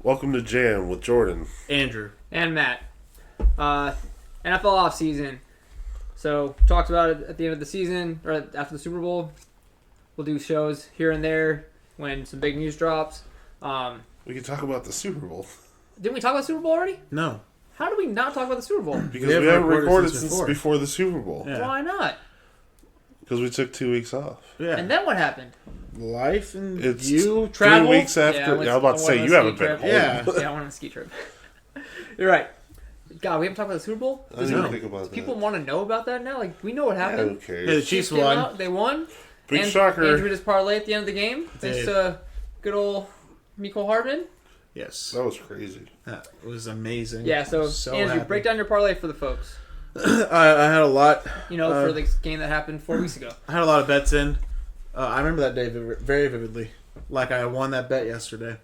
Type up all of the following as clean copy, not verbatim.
Welcome to Jam with Jordan. Andrew. And Matt. NFL offseason. So, talked about it at the end of the season, or after the Super Bowl. We'll do shows here and there when some big news drops. We can talk about the Super Bowl. Didn't we talk about the Super Bowl already? No. How did we not talk about the Super Bowl? Because we haven't recorded since before the Super Bowl. Yeah. Why not? Because we took 2 weeks off. Yeah. And then what happened? Life and It's you 3 travel. weeks after. Yeah, I was about to say, you haven't been home. Yeah. Yeah, I went on a ski trip. You're right. God, we haven't talked about the Super Bowl? I didn't even think about that. People want to know about that now? Like, we know what Yeah, happened. who cares? Yeah, the Chiefs Came won. out, they won. Big and shocker. Andrew just parlay at the end of the game. Thanks Did. to good old Mecole Hardman. Yes. That was crazy. That was amazing. Yeah, so Andrew, happy. break down your parlay for the folks. I had a lot. For the game that happened 4 weeks ago. I had a lot of bets in. I remember that day very vividly. Like I won that bet yesterday.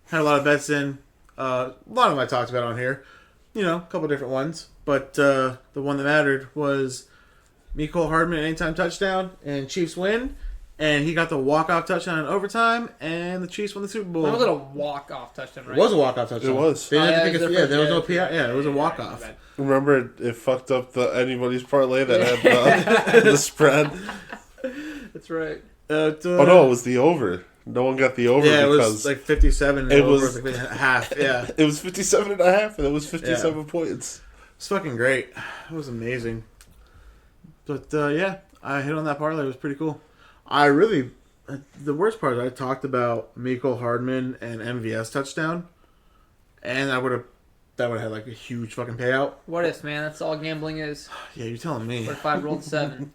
Had a lot of bets in. A lot of them I talked about on here. A couple different ones. But the one that mattered was Mecole Hardman anytime touchdown and Chiefs win. And he got the walk-off touchdown in overtime, and the Chiefs won the Super Bowl. That was a walk-off touchdown, right? It was a walk-off touchdown. It was. They didn't have to it kick was a, there was no their PI. Yeah, it was a walk-off. Remember, it fucked up anybody's parlay that had the spread. That's right. Oh no, it was the over. No one got the over Yeah, it because was like 57. And it over was like half. Yeah, it was 57.5, and it was 57 points. it's fucking great. It was amazing. But yeah, I hit on that parlay. It was pretty cool. The worst part is I talked about Mecole Hardman and MVS touchdown, and that would have had like a huge fucking payout. What if, man? That's all gambling is. Yeah, you're telling me, What if 5 rolled 7?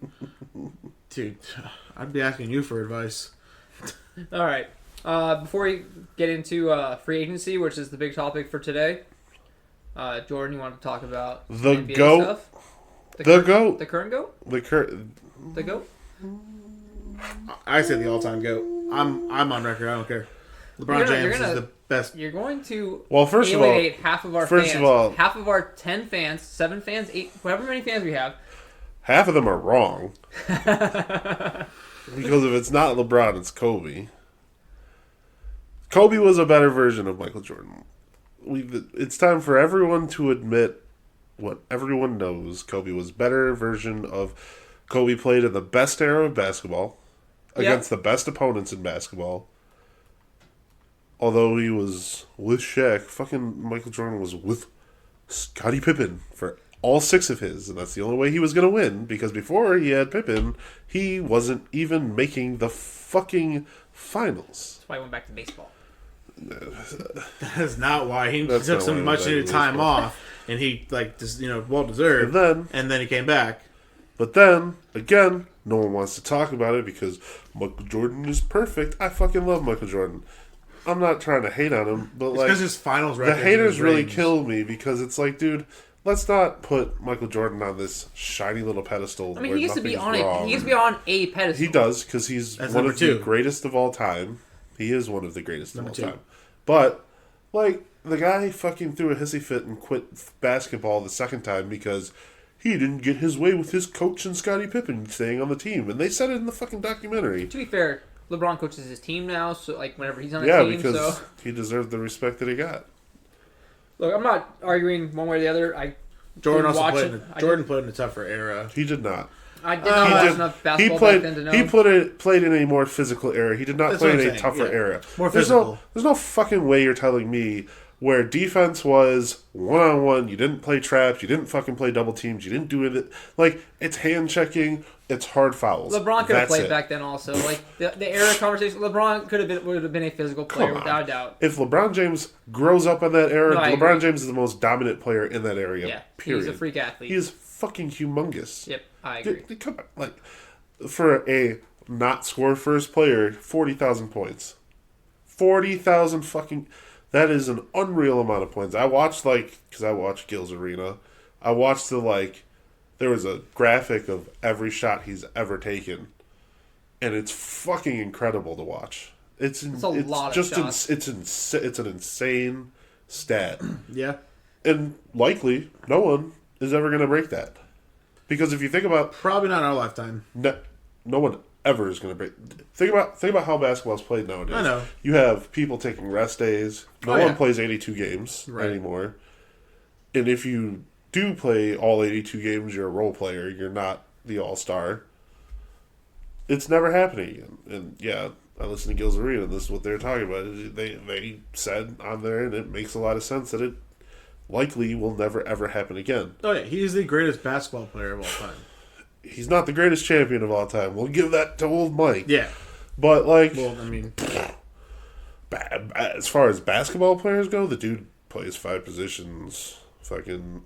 dude. I'd be asking you for advice. All right. Before we get into free agency, which is the big topic for today, Jordan, you want to talk about The NBA GOAT. stuff? The current- GOAT. The current GOAT? The GOAT? I say the all-time goat. I'm on record. I don't care. LeBron You're James gonna- is the best. You're going to Well, first of all, alienate half of our first fans. of all- Half of our 10 fans, 7 fans, 8, however many fans we have. half of them are wrong. Because if it's not LeBron, it's Kobe. Kobe was a better version of Michael Jordan. It's time for everyone to admit what everyone knows. Kobe was a better version of... Kobe played in the best era of basketball against the best opponents in basketball. Although he was with Shaq, fucking Michael Jordan was with Scottie Pippen for all 6 of his, and that's the only way he was going to win, because before he had Pippen, he wasn't even making the fucking finals. That's why I went back to baseball. That is not why he That's took not some why much he needed was time baseball. off, and he well deserved. And then he came back. But then, again, no one wants to talk about it because Michael Jordan is perfect. I fucking love Michael Jordan. I'm not trying to hate on him, but Because his finals the record. haters really kill me because it's like, dude, let's not put Michael Jordan on this shiny little pedestal. I mean, where he used to be nothing's on wrong. He used to be on a pedestal. He does because he's That's one number of 2. the greatest of all time. He is one of the greatest Number of all 2. time. But like the guy fucking threw a hissy fit and quit basketball the second time because he didn't get his way with his coach and Scottie Pippen staying on the team, and they said it in the fucking documentary. To be fair, LeBron coaches his team now, so like whenever he's on a Yeah, team, because so he deserved the respect that he got. look, I'm not arguing one way or the other. Jordan did also watch played. it. Jordan played in a tougher era. He did not. I did not watch enough basketball back then to know. He played in a more physical era. He did not That's play what in I'm a saying, tougher yeah. era. More there's physical. there's no fucking way you're telling me where defense was one-on-one, you didn't play traps, you didn't fucking play double teams, you didn't do it. Like, it's hand-checking, it's hard fouls. LeBron could have That's played it. back then also. Like the era conversation, LeBron would have been a physical player Come on. without a doubt. If LeBron James grows up in that era, No, I LeBron agree. James is the most dominant player in that area. Yeah, period. he's a freak athlete. He is fucking humongous. Yep, I agree. Dude, come on, like for a not score first player, 40,000 points, 40,000 fucking. That is an unreal amount of points. I watched because I watched Gil's Arena. I watched there was a graphic of every shot he's ever taken, and it's fucking incredible to watch. It's a lot of shots. It's an insane stat. Yeah. And likely, no one is ever going to break that. Because if you think about... Probably not in our lifetime. No one ever is going to break. Think about how basketball's played nowadays. I know. You have people taking rest days. No one plays 82 games anymore. And if you do play all 82 games, you're a role player. You're not the all-star. It's never happening again. And yeah, I listened to Gil's Arena, and this is what they're talking about. They said on there, and it makes a lot of sense that it likely will never ever happen again. Oh yeah, he's the greatest basketball player of all time. He's not the greatest champion of all time. We'll give that to old Mike. Yeah. But, like, Well, I mean, as far as basketball players go, the dude plays 5 positions. Fucking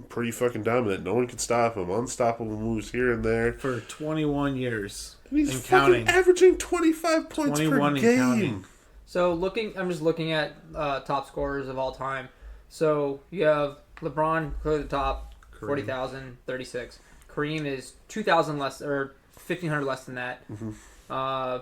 pretty fucking dominant. No one can stop him. Unstoppable moves here and there. for 21 years And he's and fucking counting. averaging 25 points 21 per and game. counting. So I'm just looking at top scorers of all time. So you have LeBron clearly the top, 40,000, 36. Kareem is 2,000 less or 1,500 less than that.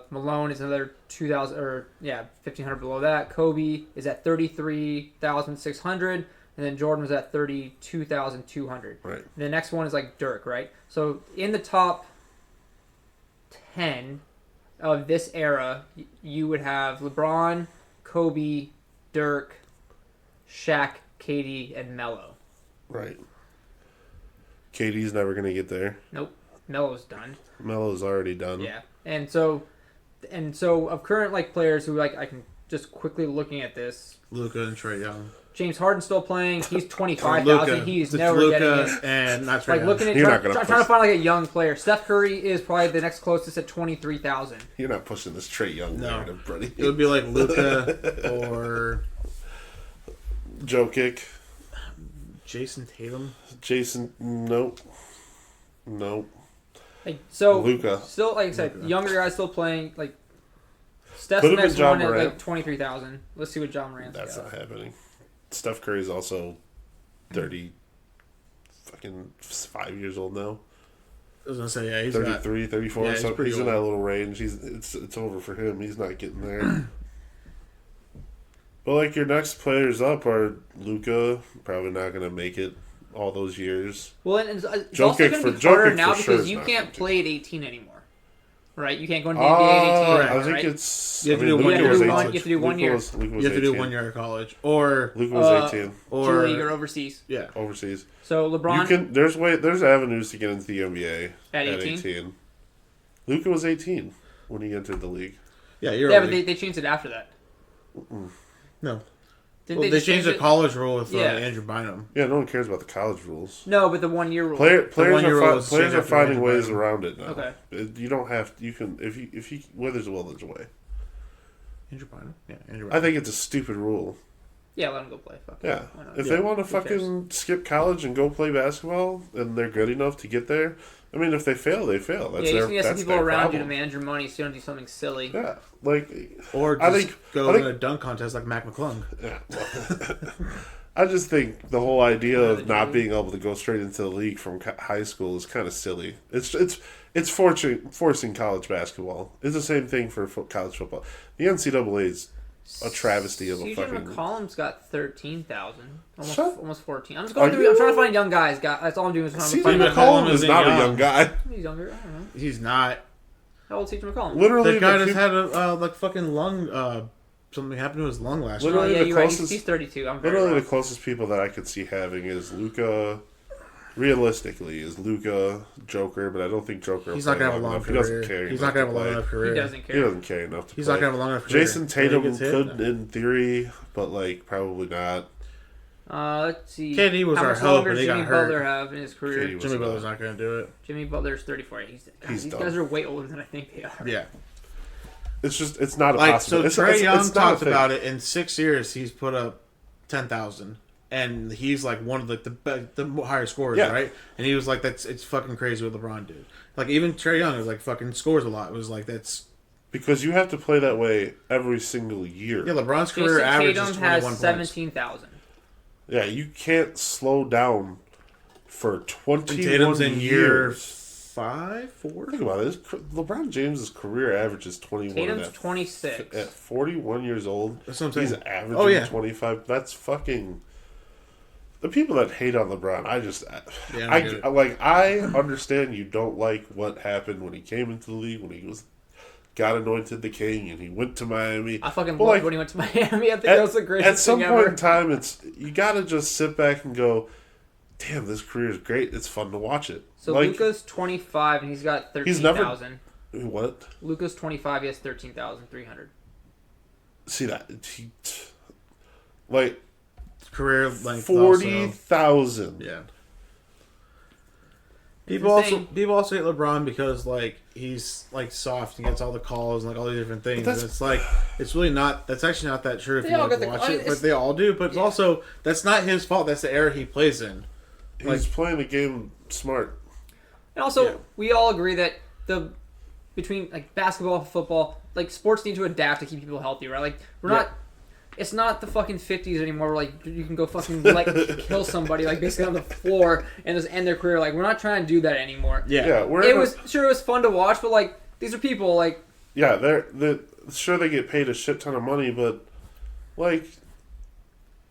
Malone is another 2,000 or 1,500 below that. Kobe is at 33,600, and then Jordan was at 32,200. Right. The next one is like Dirk, right? So in the top 10 of this era, you would have LeBron, Kobe, Dirk, Shaq, KD, and Melo. Right. KD's never going to get there. Nope, Melo's done. Melo's already done. Yeah, and so of current like players who like I can just quickly looking at this. Luka and Trae Young. James Harden's still playing. He's 25,000. Luka. He's It's never Luka getting it. and not Trae Like Young. looking at You're not trying gonna to push- find like a young player. Steph Curry is probably the next closest at 23,000. You're not pushing this Trae Young narrative, buddy. It would be like Luka or Joe Kick. Jason Tatum. Jason, nope. Nope. Like so, Luka. still like I said, younger guys still playing. Like Steph's Could the have next been Ja one at Morant. like 23,000. Let's see what John Morant's That's got. not happening. Steph Curry's also 30, fucking 5 years old now. I was gonna say yeah, he's got 33, 34. Yeah, he's so pretty he's in old. that little range. It's over for him. He's not getting there. But like your next players up are Luka, probably not going to make it all those years. Well, and it's Joe also Kick going to for- be Joe harder Kick now for sure because is you not can't going to. play at 18 anymore, right? You can't go into the NBA at 18 I anymore, think right? it's. You have to do Luka one year was of 18. college. You have to do 1 year. Luka was you have to do 18. 1 year of college or Luka was 18 or G League or overseas. yeah. overseas. So LeBron You can. There's avenues to get into the NBA At 18? Luka was 18 when he entered the league. Yeah, you're yeah, right. but they changed it after that. No. Didn't Well, they just changed change the it? college rule with Yeah. Andrew Bynum. Yeah, no one cares about the college rules. No, but the 1 year rule. Players one-year rule are was players changed are after finding Andrew ways Bynum. around it now. Okay. You don't have. You can if he where there's a will, there's a way. Andrew Bynum? Yeah, Andrew I Bynum. think it's a stupid rule. Yeah, let him go play. Fuck it. Yeah, Why not? if Yeah. they want to Who cares? fucking skip college and go play basketball, and they're good enough to get there. I mean, if they fail, they fail. That's Yeah, you their. just need some That's people their around problem. you to manage your money so you don't do something silly. Yeah, like Or I just think- go I think- in a dunk contest like Mac McClung. yeah. I just think the whole idea Yeah, of not the being able to go straight into the league from high school is kind of silly. It's forcing college basketball. It's the same thing for college football. The NCAA is a travesty of a CJ fucking. McCollum's got 13,000, Shut- almost 14. I'm just going Are through. I'm trying to you- find young guys. That's all I'm doing. Is trying to CJ find young guys. McCollum is isn't not a young. young guy. He's younger. I don't know. He's not. How old's CJ McCollum? Literally, That guy the just peop- had a like fucking lung. Something happened to his lung last Oh, year. Literally yeah, the you're right. closest- He's 32. I'm very literally wrong. the closest people that I could see having is Luca. Realistically, is Luca Joker, but I don't think Joker. He's will not play gonna have a long enough. career. He doesn't care. He's enough not gonna have a to long play. enough career. He doesn't He care. doesn't care enough to He's play. not gonna have a long enough career. Jason When he Tatum gets hit, could, no. in theory, but like probably not. Let's see. KD was How our much hope, longer but does he got Jimmy hurt. Butler have in his career? KD was Jimmy not. Butler's not gonna do it. Jimmy Butler's 34. He's These done. guys are way older than I think they are. Yeah. It's not a Like possibility. so, Trae Young not a talked thing. about it. In 6 years, he's put up 10,000, and he's like one of the higher scorers, Yeah. right? And he was like, it's fucking crazy what LeBron did." Like even Trae Young is like fucking scores a lot. It was like that's Because you have to play that way every single year. yeah. LeBron's career Jason average is Tatum 21 has points. 17,000. Yeah, you can't slow down for And 21 Tatum's in year years. 5, 4. Think about it. LeBron James' career average is 21. Tatum's at 26. At 41 years old, That's what I'm he's saying. averaging Oh, yeah. 25. That's fucking... the people that hate on LeBron, Yeah, I get it. I understand you don't like what happened when he came into the league, when he got anointed the king and he went to Miami. I fucking But, loved when he went to Miami. I think that was the greatest at some thing point ever. in time, you gotta just sit back and go, damn, this career is great. It's fun to watch it. So Luka's 25 and he's got 13,000. What? Luka's 25. He has 13,300. See that? Like Career length 40,000. Yeah. It's People insane. also hate LeBron because like he's like soft and gets all the calls and like all these different things. And it's like it's really not. That's actually not that true if They you all like, get the- watch I mean, it. But it's- they all do. But Yeah. also that's not his fault. That's the era he plays in. He's playing the game smart. And also, Yeah. we all agree that between like basketball and football, like sports need to adapt to keep people healthy, right? Like we're not. It's not the fucking 50s anymore where, like, you can go fucking, like, kill somebody, like, basically on the floor and just end their career. Like, we're not trying to do that anymore. Yeah, It was fun to watch, but, like, these are people, like... Yeah, they're sure they get paid a shit ton of money, but, like,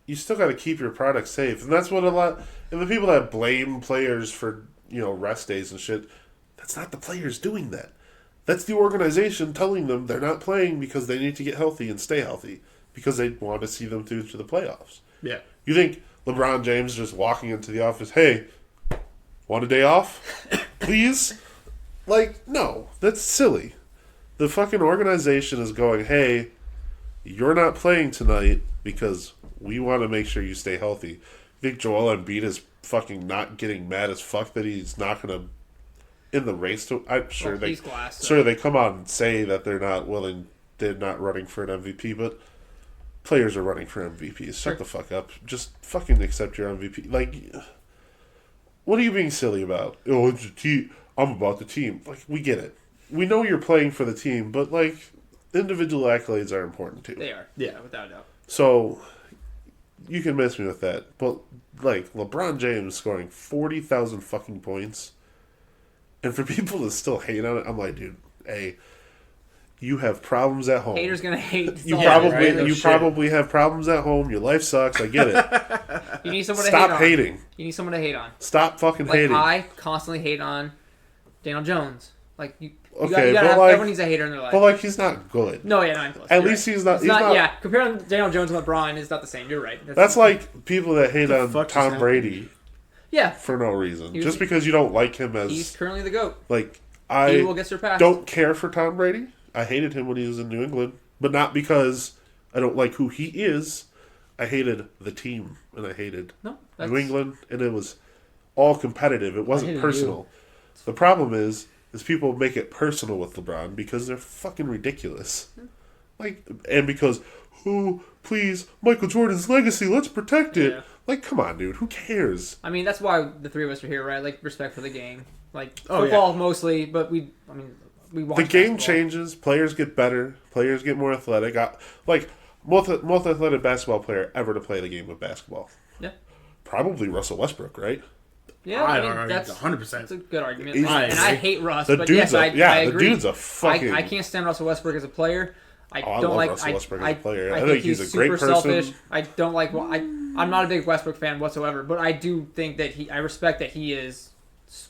you still got to keep your product safe. And that's what and the people that blame players for, rest days and shit, that's not the players doing that. That's the organization telling them they're not playing because they need to get healthy and stay healthy. Because they want to see them through to the playoffs. Yeah. You think LeBron James just walking into the office, hey, want a day off? Please? Like, no. That's silly. The fucking organization is going, hey, you're not playing tonight because we want to make sure you stay healthy. You think Joel Embiid is fucking not getting mad as fuck that he's not going to in the race to... I'm sure he's glass, so. sure they come out and say that they're not running for an MVP, but... Players are running for MVPs. Shut the fuck up. Just fucking accept your MVP. Like, what are you being silly about? Oh, it's a team. I'm about the team. Like, we get it. We know you're playing for the team, but, like, individual accolades are important, too. They are. Yeah, without a doubt. So, you can miss me with that. But, like, LeBron James scoring 40,000 fucking points. And for people to still hate on it, I'm like, dude, hey... You have problems at home. Haters gonna hate. You Right? probably have problems at home. Your life sucks. I get it. You need someone to Stop hate on. hating. You need someone to hate on. Stop fucking Like, hating. I constantly hate on Daniel Jones. Like, you Okay, gotta but have, like- everyone needs a hater in their life. But like, he's not good. No, yeah, no, I'm close. At You're least right. he's not. It's He's not. Yeah, comparing Daniel Jones and LeBron is not the same. You're right. That's like people that hate The on fuck just Tom happened? Brady yeah. for no reason, He was- just because you don't like him He's as currently the GOAT. like He will I get surpassed. don't care for Tom Brady. I hated him when he was in New England, but not because I don't like who he is. I hated the team, and I hated No, New England, and it was all competitive. It wasn't hated personal. The problem is people make it personal with LeBron because they're fucking ridiculous. Like, and because, oh, please, Michael Jordan's legacy, let's protect it. Yeah. Like, come on, dude, who cares? I mean, that's why the three of us are here, right? Like, respect for the game. Like, Oh, football mostly, but we watch The game basketball. changes. Players get better. Players get more athletic. Like, most athletic basketball player ever to play the game of basketball. Yeah. Probably Russell Westbrook, right? Yeah, I I don't mean, know, that's 100%. That's a good argument. He's- And I hate Russ, The but dude's yes, I the agree. dude's a fucking... I can't stand Russell Westbrook as a player. I I don't love like Russell Westbrook as a player. I I think think he's a great super person. selfish. I don't like. Well, I'm not a big Westbrook fan whatsoever, but I do think that I respect that he is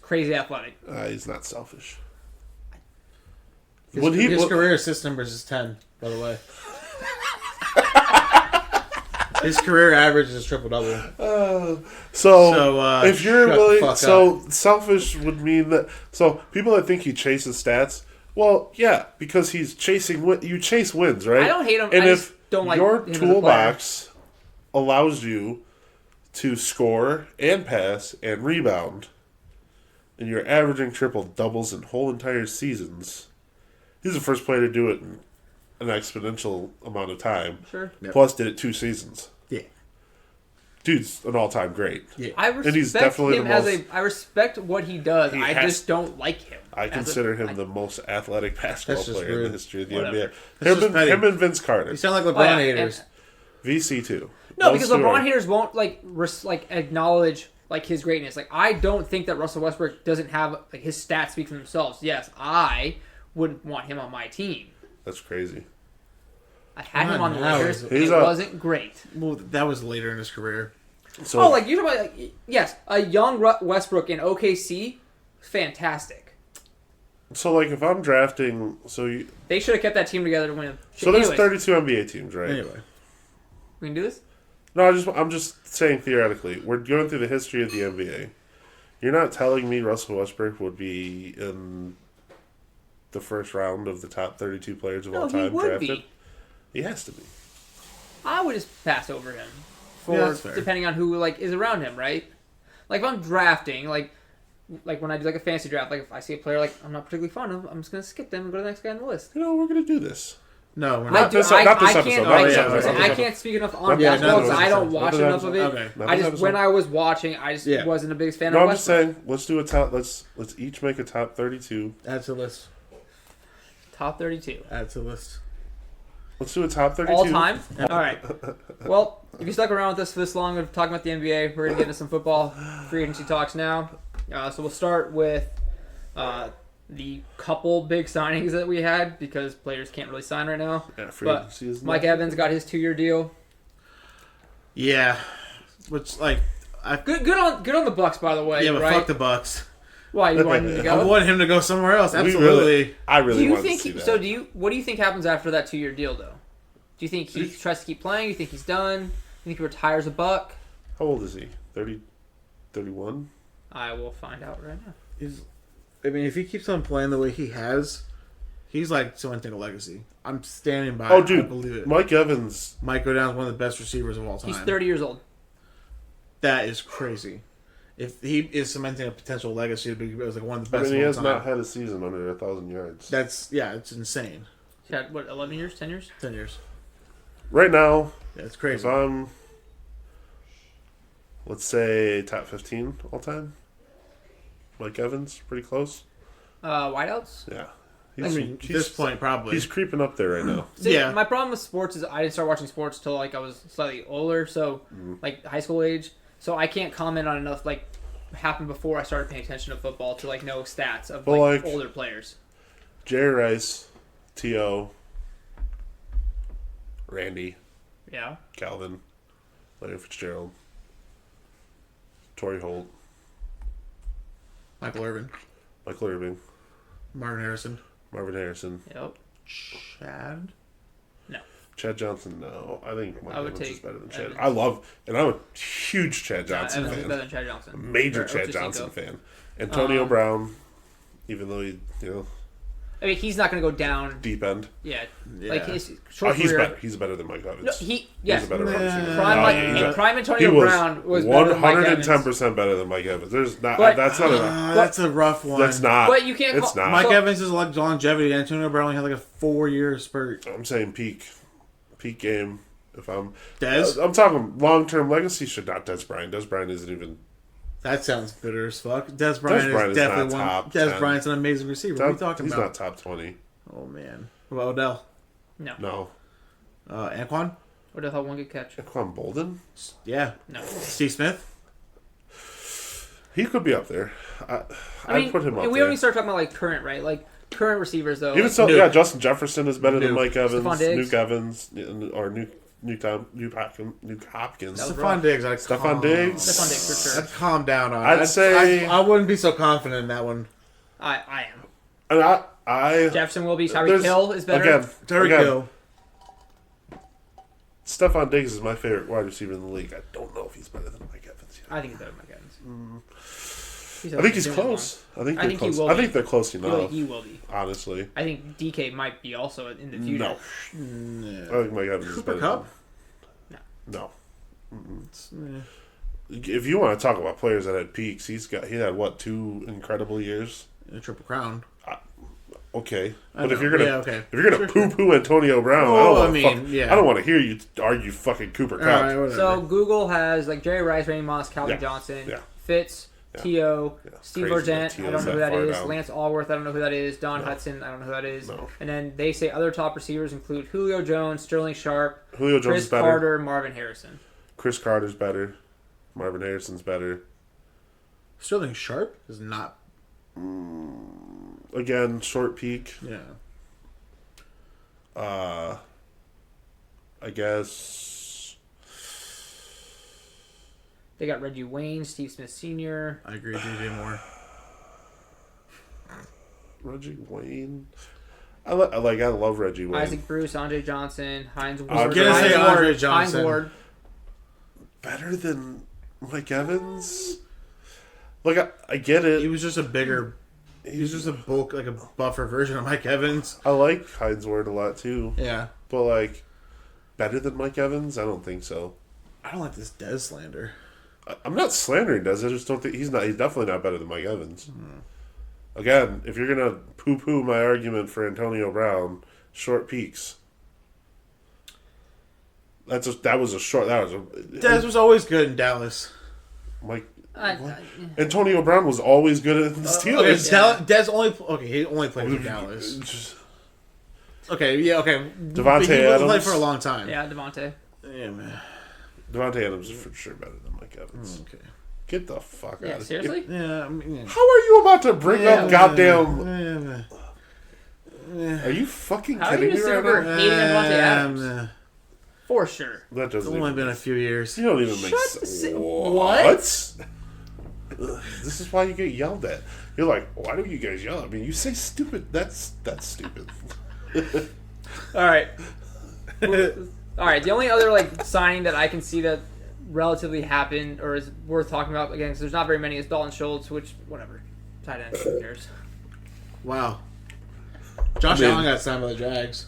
crazy athletic. He's not selfish. His career assist numbers is 10, by the way. His career average is triple double. So if you're shut the really fuck selfish would mean that people that think he chases stats, well, yeah, because he's chasing you chase wins, right? I don't hate him. And I if just don't like your him as a toolbox allows you to score and pass and rebound, and you're averaging triple doubles in whole entire seasons, he's the first player to do it in an exponential amount of time. Sure. Yep. Plus, did it 2 seasons. Yeah. Dude's an all-time great. Yeah. I And he's respect definitely him the as most- I respect what he does. He I has- just don't like him. I consider him the most athletic basketball That's just player in the rude. history of the Whatever. NBA. That's just petty. Him and Vince Carter. You sound like LeBron Oh, yeah, haters. VC2. No, Those because two LeBron are- haters won't like acknowledge like his greatness. Like I don't think that Russell Westbrook doesn't have like his stats speak for themselves. Yes, I wouldn't want him on my team. That's crazy. I had him on the Now Lakers. he's It a- wasn't great. Well, that was later in his career. So, Oh, like you're talking about, like, yes, a young Westbrook in OKC, fantastic. so like if I'm drafting, They should have kept that team together to win. so there's Anyways, 32 NBA teams, right? Anyway, we can do this. No, I'm just saying theoretically. We're going through the history of the NBA. You're not telling me Russell Westbrook would be in the first round of the top 32 players of all No, time he would drafted? be. He has to be. I would just pass over him Yeah, that's fair. depending on who like is around him, right? Like if I'm drafting, like when I do like a fantasy draft, like if I see a player like I'm not particularly fond of, I'm just gonna skip them and go to the next guy on the list. You know, we're going to do this. no, we're I not. do. this- I, not this I episode, can't. not I, this can't episode. I can't speak enough on Yeah, basketball not because this I don't episode. watch Not enough this of it. Okay. Not I this just episode. when I was watching, I just Yeah. wasn't a big fan No, of I'm just Westbrook. saying, let's do a top. Let's each make a top 32. Add to the list. Top 32 Add to the list. Let's do a top 32. all time. All right. Well, if you stuck around with us for this long, we're talking about the NBA. We're gonna get into some football free agency talks now. So we'll start with the couple big signings that we had because players can't really sign right now. Yeah, free But agency is Mike not- Evans got his 2-year deal. Yeah, which like I Good on the Bucks, by the way. yeah, but right? fuck the Bucks. Why you want him to I go? want him to go somewhere else. We Absolutely. I Do really you want think? to see that. So do you? What do you think happens after that 2-year deal, though? Do you think he tries to keep playing? You think he's done? You think he retires a Buck? How old is he? 30, 31? I will find out right now. I mean, if he keeps on playing the way he has, he's like cementing a legacy. I'm standing by. Oh, it. I dude, believe it. Mike Evans. Might go down as one of the best receivers of all time. He's 30 years old. That is crazy. If he is cementing a potential legacy, to be as like one of the I best mean, he of has all time. not had a season under 1,000 yards. That's it's insane. He had what? 11 years? 10 years? 10 years. Right now, Yeah, it's if crazy. I'm, let's say, top 15 all time, Mike Evans, pretty close. Wideouts? Yeah. I mean, at this point, probably. He's creeping up there right now. See, Yeah. my problem with sports is I didn't start watching sports till like I was slightly older, so like high school age. So I can't comment on enough like happened before I started paying attention to football to like know stats of Well, like like- older players. Jerry Rice, T.O., Randy, Yeah. Calvin, Larry Fitzgerald, Torrey Holt, Michael Irvin, Michael Irving, Marvin Harrison, Marvin Harrison, Yep. Chad. Chad Johnson. No, I think Mike I would Evans is take better than Chad. Evans. I'm a huge Chad Johnson Evans is better fan, than Chad Johnson. major Or Chad Ochocinco. Johnson fan. Antonio Brown, even though he, I mean, he's not going to go down. deep end. Yeah. Yeah. Like his Oh, short he's career. better. He's better than Mike Evans. No, He's yes. a better Nah. receiver. Prime, No, like, he's a- prime he Antonio was Brown was better than Mike Evans. 110% better than Mike Evans. There's not. But- that's not. That's a rough one. That's not. But you can't It's call- not. Mike So- Evans is like longevity. Antonio Brown only had like a 4-year spurt. I'm saying peak game. If I'm Dez? I'm talking long term legacy. Should not Des Bryant. Des Bryant isn't even. That sounds bitter as fuck. Des Bryant Bryant is is definitely not one. top Des 10. Bryant's an amazing receiver. What are you talking he's about? not top 20. Oh man. What about Odell? No. Anquan? What the hell? One good catch. Quan Bolden. Yeah. No. Steve Smith? He could be up there. I I'd mean, put him up we there. only start talking about like current, right? Like current receivers though. Even Like, so, Nuke. yeah, Justin Jefferson is better than Nuke. Mike Evans, Stephon Diggs. Nuke Evans, or Nuke Hopkins. That was Stephon rough. Diggs. Stephon Diggs. Stephon Diggs for sure. I'd calm down on. I'd say- I wouldn't be so confident in that one. I am. And I Jefferson will be. Tyreek there's- Hill is better. Again, Tyreek again, Hill. Stephon Diggs is my favorite wide receiver in the league. I don't know if he's better than Mike Evans yet. I think he's better than Mike Evans. I think he's close. I think they're think he close. will I be. think they're close He enough. will be. Honestly, I think DK might be also in the future. no. I think Mike Evans is Cooper better. Kupp? No. Eh. If you want to talk about players that had peaks, he had what 2 incredible years. A triple crown. Okay, I but if know. you're gonna Yeah, okay. if you're gonna Sure, poo poo Antonio Brown, Well, I I mean, don't yeah. I don't want to hear you argue fucking Cooper All Kupp. right, whatever. So Google has like Jerry Rice, Randy Moss, Calvin Yeah. Johnson, Yeah. Fitz, Yeah. T.O., Yeah. Steve Crazy that Argent, I T.O. don't is know who that that far is. down. Lance Allworth, I don't know who that is. Don No. Hudson, I don't know who that is. No. And then they say other top receivers include Julio Jones, Sterling Sharp, Julio Jones Chris is better. Carter, Marvin Harrison. Chris Carter's better. Marvin Harrison's better. Sterling Sharp is not. Again, short peak. Yeah. I guess They got Reggie Wayne, Steve Smith Sr. I agree with DJ Moore. Reggie Wayne. I love Reggie Wayne. Isaac Bruce, Andre Johnson, Hines Ward. I was gonna say Hines Andre Ward, Johnson. Hines Ward. Better than Mike Evans. Like I get it. He was just a bigger. He was just a bulk, like a buffer version of Mike Evans. I like Hines Ward a lot too. Yeah. But like, better than Mike Evans? I don't think so. I don't like this Dez slander. I'm not slandering Dez. I just don't think he's not. He's definitely not better than Mike Evans. Again, if you're gonna poo-poo my argument for Antonio Brown, short peaks. That was a short. Dez was always good in Dallas. Mike. Antonio Brown was always good at the Steelers. Okay, Dez only he only played for Dallas. Okay, yeah, okay. Devontae he Adams played for a long time. Yeah, Devontae. Yeah, man. Devontae Adams is for sure better than Mike Evans. Okay. Get the fuck Yeah, out of seriously? here. Yeah, I mean, yeah. How are you about to bring up goddamn... Yeah. Are you fucking How are kidding you me super right now? hating on Devontae Adams? For sure. That It's doesn't only even been a few years. You don't even make sense. What? Ugh, this is why you get yelled at. You're like, why do you guys yell at me? You say stupid. That's stupid. All right. All right. The only other signing that I can see that relatively happened or is worth talking about again, because there's not very many, is Dalton Schultz, which whatever, tight end, who cares? Wow. Josh Allen got signed by the Jags.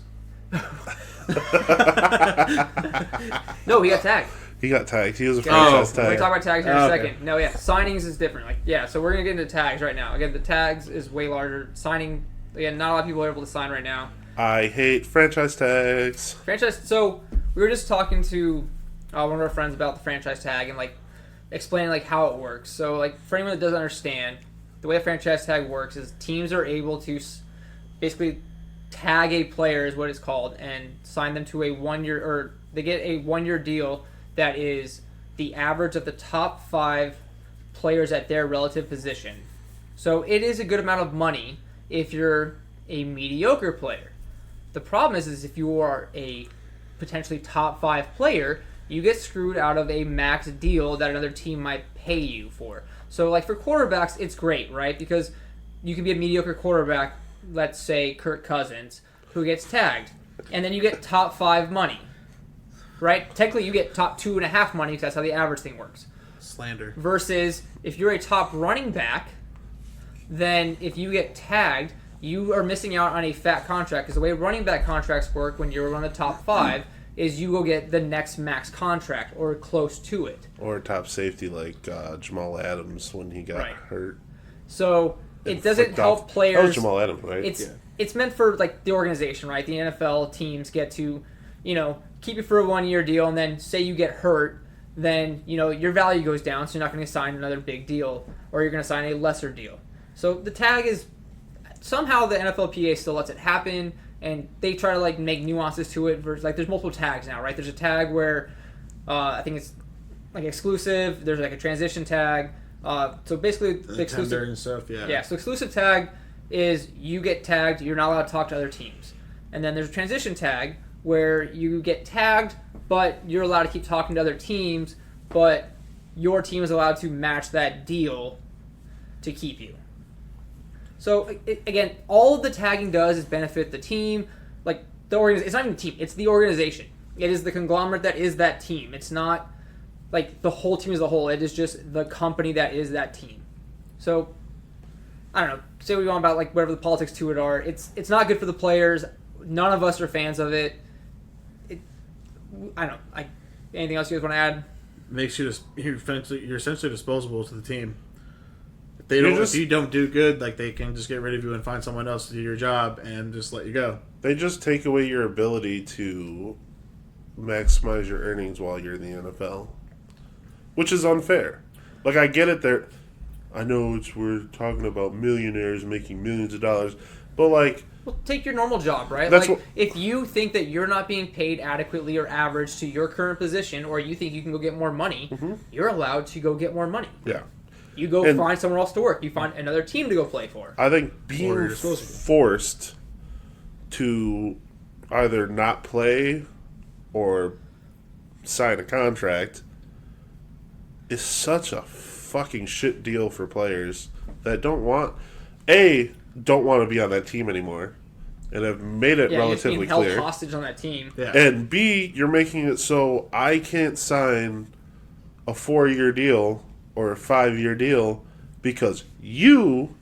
No, he got tagged. He got tagged. He was a Okay. franchise We're gonna tag. talk about tags here in a Okay. second. No, yeah, signings is different. So we're gonna get into tags right now. Again, the tags is way larger. Signing, again, not a lot of people are able to sign right now. I hate franchise tags. Franchise. So we were just talking to one of our friends about the franchise tag and explaining how it works. So for anyone that doesn't understand, the way a franchise tag works is teams are able to basically tag a player is what it's called and sign them to a 1 year, or they get a 1 year deal that is the average of the top 5 players at their relative position. So it is a good amount of money if you're a mediocre player. The problem is if you are a potentially top 5 player, you get screwed out of a max deal that another team might pay you for. So for quarterbacks, it's great, right? Because you can be a mediocre quarterback, let's say Kirk Cousins, who gets tagged, and then you get top 5 money, right? Technically, you get top 2.5 money because that's how the average thing works. Slander. Versus if you're a top running back, then if you get tagged, you are missing out on a fat contract because the way running back contracts work when you're on the top 5 is you go get the next max contract or close to it. Or top safety like Jamal Adams when he got hurt. So it doesn't help players. That was Jamal Adams, right? It's meant for the organization, right? The NFL teams get to, keep you for a 1 year deal, and then say you get hurt, then your value goes down, so you're not going to sign another big deal, or you're going to sign a lesser deal. So the tag is somehow the NFLPA still lets it happen, and they try to make nuances to it. Versus there's multiple tags now, right? There's a tag where I think it's exclusive. There's a transition tag. So basically, the exclusive and stuff, yeah. Yeah, so exclusive tag is you get tagged, you're not allowed to talk to other teams. And then there's a transition tag where you get tagged, but you're allowed to keep talking to other teams, but your team is allowed to match that deal to keep you. So, again, all the tagging does is benefit the team. The organization. It's not even the team, it's the organization. It is the conglomerate that is that team. It's not the whole team as a whole. It is just the company that is that team. So, I don't know. Say what you want about whatever the politics to it are. It's not good for the players. None of us are fans of it. I don't know. Anything else you guys want to add? Makes you you're essentially disposable to the team. If you don't do good, they can just get rid of you and find someone else to do your job and just let you go. They just take away your ability to maximize your earnings while you're in the NFL, which is unfair. I get it there. I know we're talking about millionaires making millions of dollars, but Well, take your normal job, right? If you think that you're not being paid adequately or average to your current position, or you think you can go get more money, you're allowed to go get more money. Yeah. You go find somewhere else to work. You find another team to go play for. I think being forced to either not play or sign a contract is such a fucking shit deal for players that don't want to be on that team anymore, and have made it Yeah, you're relatively being held clear. hostage on that team. Yeah. And B, you're making it so I can't sign a 4-year deal or a 5-year deal because you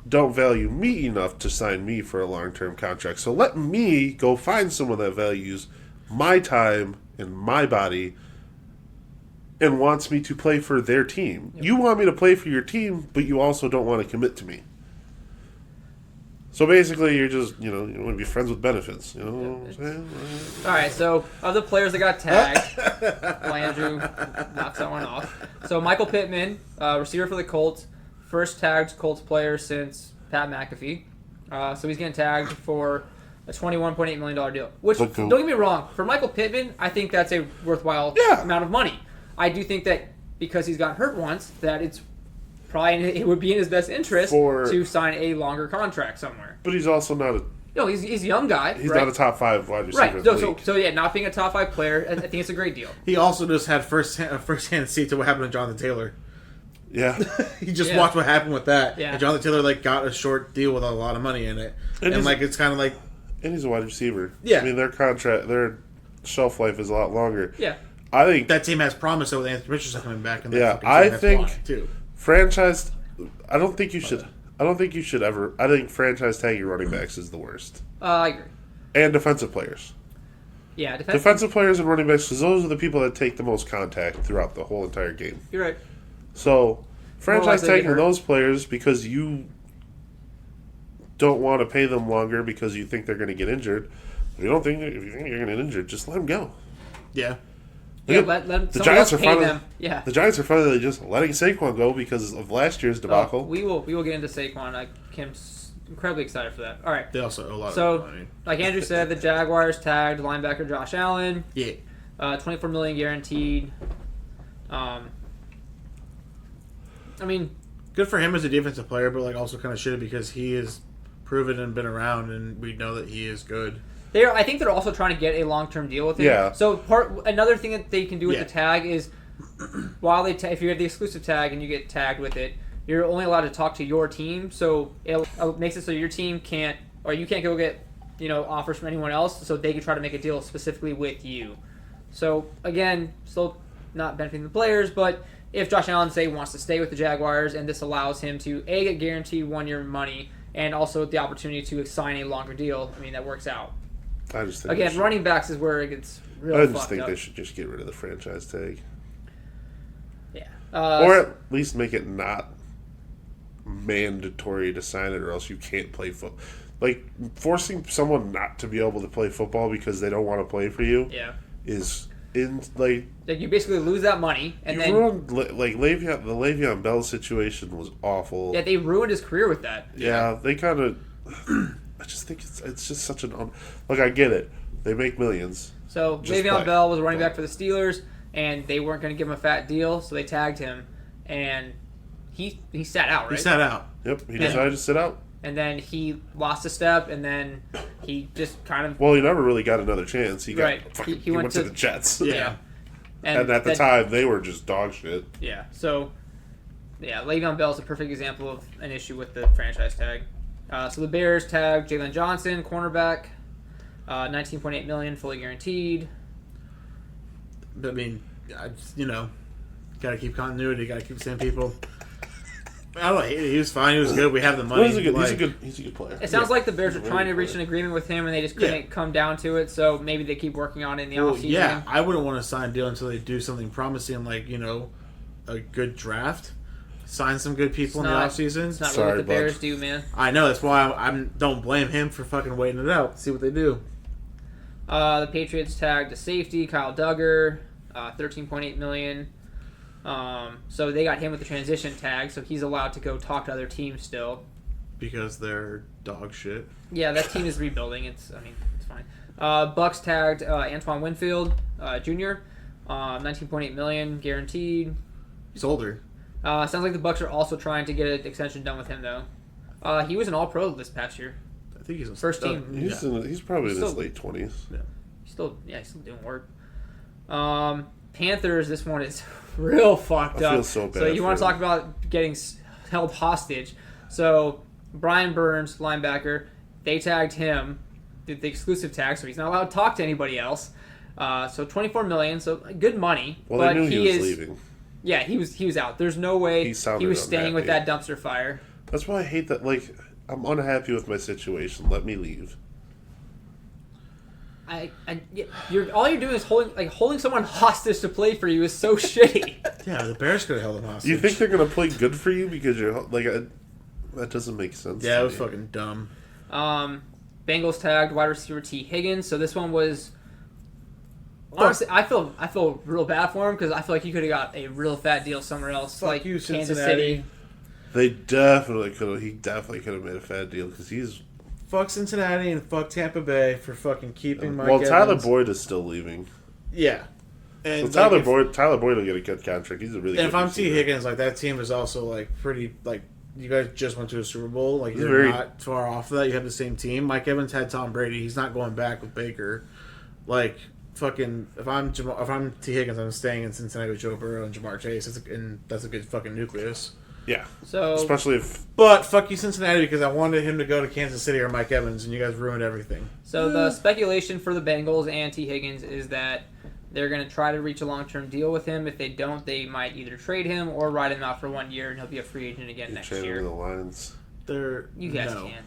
don't value me enough to sign me for a long-term contract. So let me go find someone that values my time and my body and wants me to play for their team. Yep. You want me to play for your team, but you also don't want to commit to me. So basically, you're just, you want to be friends with benefits. You know what I'm saying? All right, so of the players that got tagged, well, Andrew knocks that one off. So Michael Pittman, receiver for the Colts, first tagged Colts player since Pat McAfee. So he's getting tagged for a $21.8 million deal. Which, don't get me wrong, for Michael Pittman, I think that's a worthwhile amount of money. I do think that because he's gotten hurt once, that it would be in his best interest to sign a longer contract somewhere. But he's also not a... He's a young guy. He's right? not a top 5 wide receiver Right. in the league. So yeah, not being a top 5 player, I think it's a great deal. He also just had first-hand seat to what happened to Jonathan Taylor. Yeah. He just watched what happened with that. Yeah. And Jonathan Taylor got a short deal with a lot of money in it. And it's kind of like... And he's a wide receiver. Yeah. I mean, their shelf life is a lot longer. Yeah. I think that team has promise with Anthony Richardson coming back. And I think too. franchise... I don't think you should ever... I think franchise tagging running backs is the worst. I agree. And defensive players. Yeah, defensive players and running backs, because those are the people that take the most contact throughout the whole entire game. You're right. So, franchise likely to get tagging hurt. those players because you don't want to pay them longer because you think they're going to get injured. If you think you're going to get injured, just let them go. Yeah. Yeah, let them. The Giants are pay finally. them. Yeah. The Giants are finally just letting Saquon go because of last year's debacle. We will get into Saquon. I'm incredibly excited for that. All right. They also owe a lot So, of money. like Andrew said, the Jaguars tagged linebacker Josh Allen. Yeah. $24 million guaranteed. I mean, good for him as a defensive player, but also kind of shitty because he is proven and been around, and we know that he is good. I think they're also trying to get a long-term deal with him. Yeah. So another thing that they can do with the tag is, while if you have the exclusive tag and you get tagged with it, you're only allowed to talk to your team. So it makes it so your team can't, or you can't go get offers from anyone else. So they can try to make a deal specifically with you. So again, still not benefiting the players, but if Josh Allen wants to stay with the Jaguars, and this allows him to get guaranteed 1-year money and also the opportunity to sign a longer deal, I mean that works out. I just think Running backs is where it gets real I fucked just think up. they should just get rid of the franchise tag. Yeah. Or at least make it not mandatory to sign it, or else you can't play football. Like, forcing someone not to be able to play football because they don't want to play for you is like you basically lose that money, and then ruined, the Le'Veon Bell situation was awful. Yeah, they ruined his career with that. Yeah, they kind of. I just think it's just such an like I get it. They make millions. So Le'Veon Bell was a running back for the Steelers, and they weren't going to give him a fat deal, so they tagged him, and he sat out. Right? He sat out. Yep, he decided to sit out. And then he lost a step, and then he just kind of... Well, he never really got another chance. He went to the Jets. Yeah. And at the time, they were just dog shit. Yeah. So, Le'Veon Bell is a perfect example of an issue with the franchise tag. So the Bears tagged Jalen Johnson, cornerback, $19.8 million, fully guaranteed. But, I mean, got to keep continuity, got to keep the same people. I don't know. He was fine. He was good. We have the money. He's a good player. It sounds like the Bears are trying to reach an agreement with him, and they just couldn't come down to it. So maybe they keep working on it in the offseason. Yeah, I wouldn't want to sign a deal until they do something promising, like a good draft. Sign some good people in the offseason. It's not really what the Bears do, man. I know. That's why I don't blame him for fucking waiting it out. See what they do. The Patriots tagged a safety, Kyle Duggar, $13.8 million. So they got him with the transition tag, so he's allowed to go talk to other teams still. Because they're dog shit. Yeah, that team is rebuilding. It's fine. Bucks tagged Antoine Winfield Jr., $19.8 million guaranteed. He's older. Sounds like the Bucks are also trying to get an extension done with him though. He was an All-Pro this past year. I think he's first team. He's probably in his late 20s. Yeah. He's still doing work. Panthers, this one is real fucked up. I feel so bad. So you want to for talk about getting held hostage? So Brian Burns, linebacker, they tagged him, did the exclusive tag, so he's not allowed to talk to anybody else. So $24 million, so good money. Well, but they knew he was leaving. Yeah, he was out. There's no way He was sounded staying with unhappy. that dumpster fire. That's why I hate that. Like, I'm unhappy with my situation. Let me leave. All you're doing is holding someone hostage to play for you is so shitty. Yeah, the Bears could have held him hostage. You think they're gonna play good for you because you're like that doesn't make sense. Yeah, to it was me. fucking dumb. Bengals tagged wide receiver T. Higgins. So this one was honestly, I feel real bad for him because I feel like he could have got a real fat deal somewhere else, Fuck like you, Kansas Cincinnati. City. They definitely could have. He definitely could have made a fat deal because he's. Fuck Cincinnati and fuck Tampa Bay for fucking keeping Mike Well, Tyler Evans. Boyd is still leaving. Yeah. And So Tyler Boyd will get a good contract. He's a really. And good if I'm T. receiver. Higgins, like that team is also like pretty like you guys just went to a Super Bowl. Like He's you're very- not far off of that. You have the same team. Mike Evans had Tom Brady. He's not going back with Baker. Like fucking if I'm T. Higgins, I'm staying in Cincinnati with Joe Burrow and Jamar Chase. And that's a good fucking nucleus. Yeah, So especially if But fuck you, Cincinnati, because I wanted him to go to Kansas City or Mike Evans, and you guys ruined everything. So the speculation for the Bengals and T. Higgins is that they're going to try to reach a long-term deal with him. If they don't, they might either trade him or ride him out for 1 year, and he'll be a free agent again next trade him year. to the Lions. You guys no. can.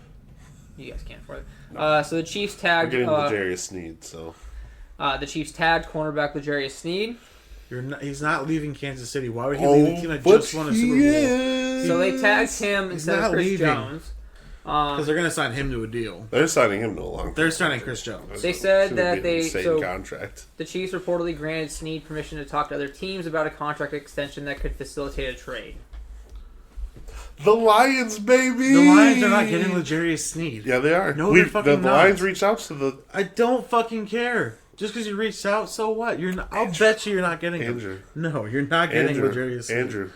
You guys can for it. So the Chiefs We're tagged. getting Darius Sneed, so The Chiefs tagged cornerback L'Jarius Sneed. He's not leaving Kansas City. Why would he leave a team that just won a Super Bowl? is. So they tagged him He's instead of not Chris leaving. Jones. Because they're gonna sign him to a deal. They're signing him to a long. They're signing Chris Jones. They said It's gonna that be an they- insane so- contract. The Chiefs reportedly granted Sneed permission to talk to other teams about a contract extension that could facilitate a trade. The Lions, baby. The Lions are not getting L'Jarius Sneed. Yeah, they are. No, they're fucking the not. Lions reached out to the I don't fucking care. Just because you reached out, so what? I'll bet you you're not getting Andrew. him. No, you're not getting L'Jarius Sneed. Andrew.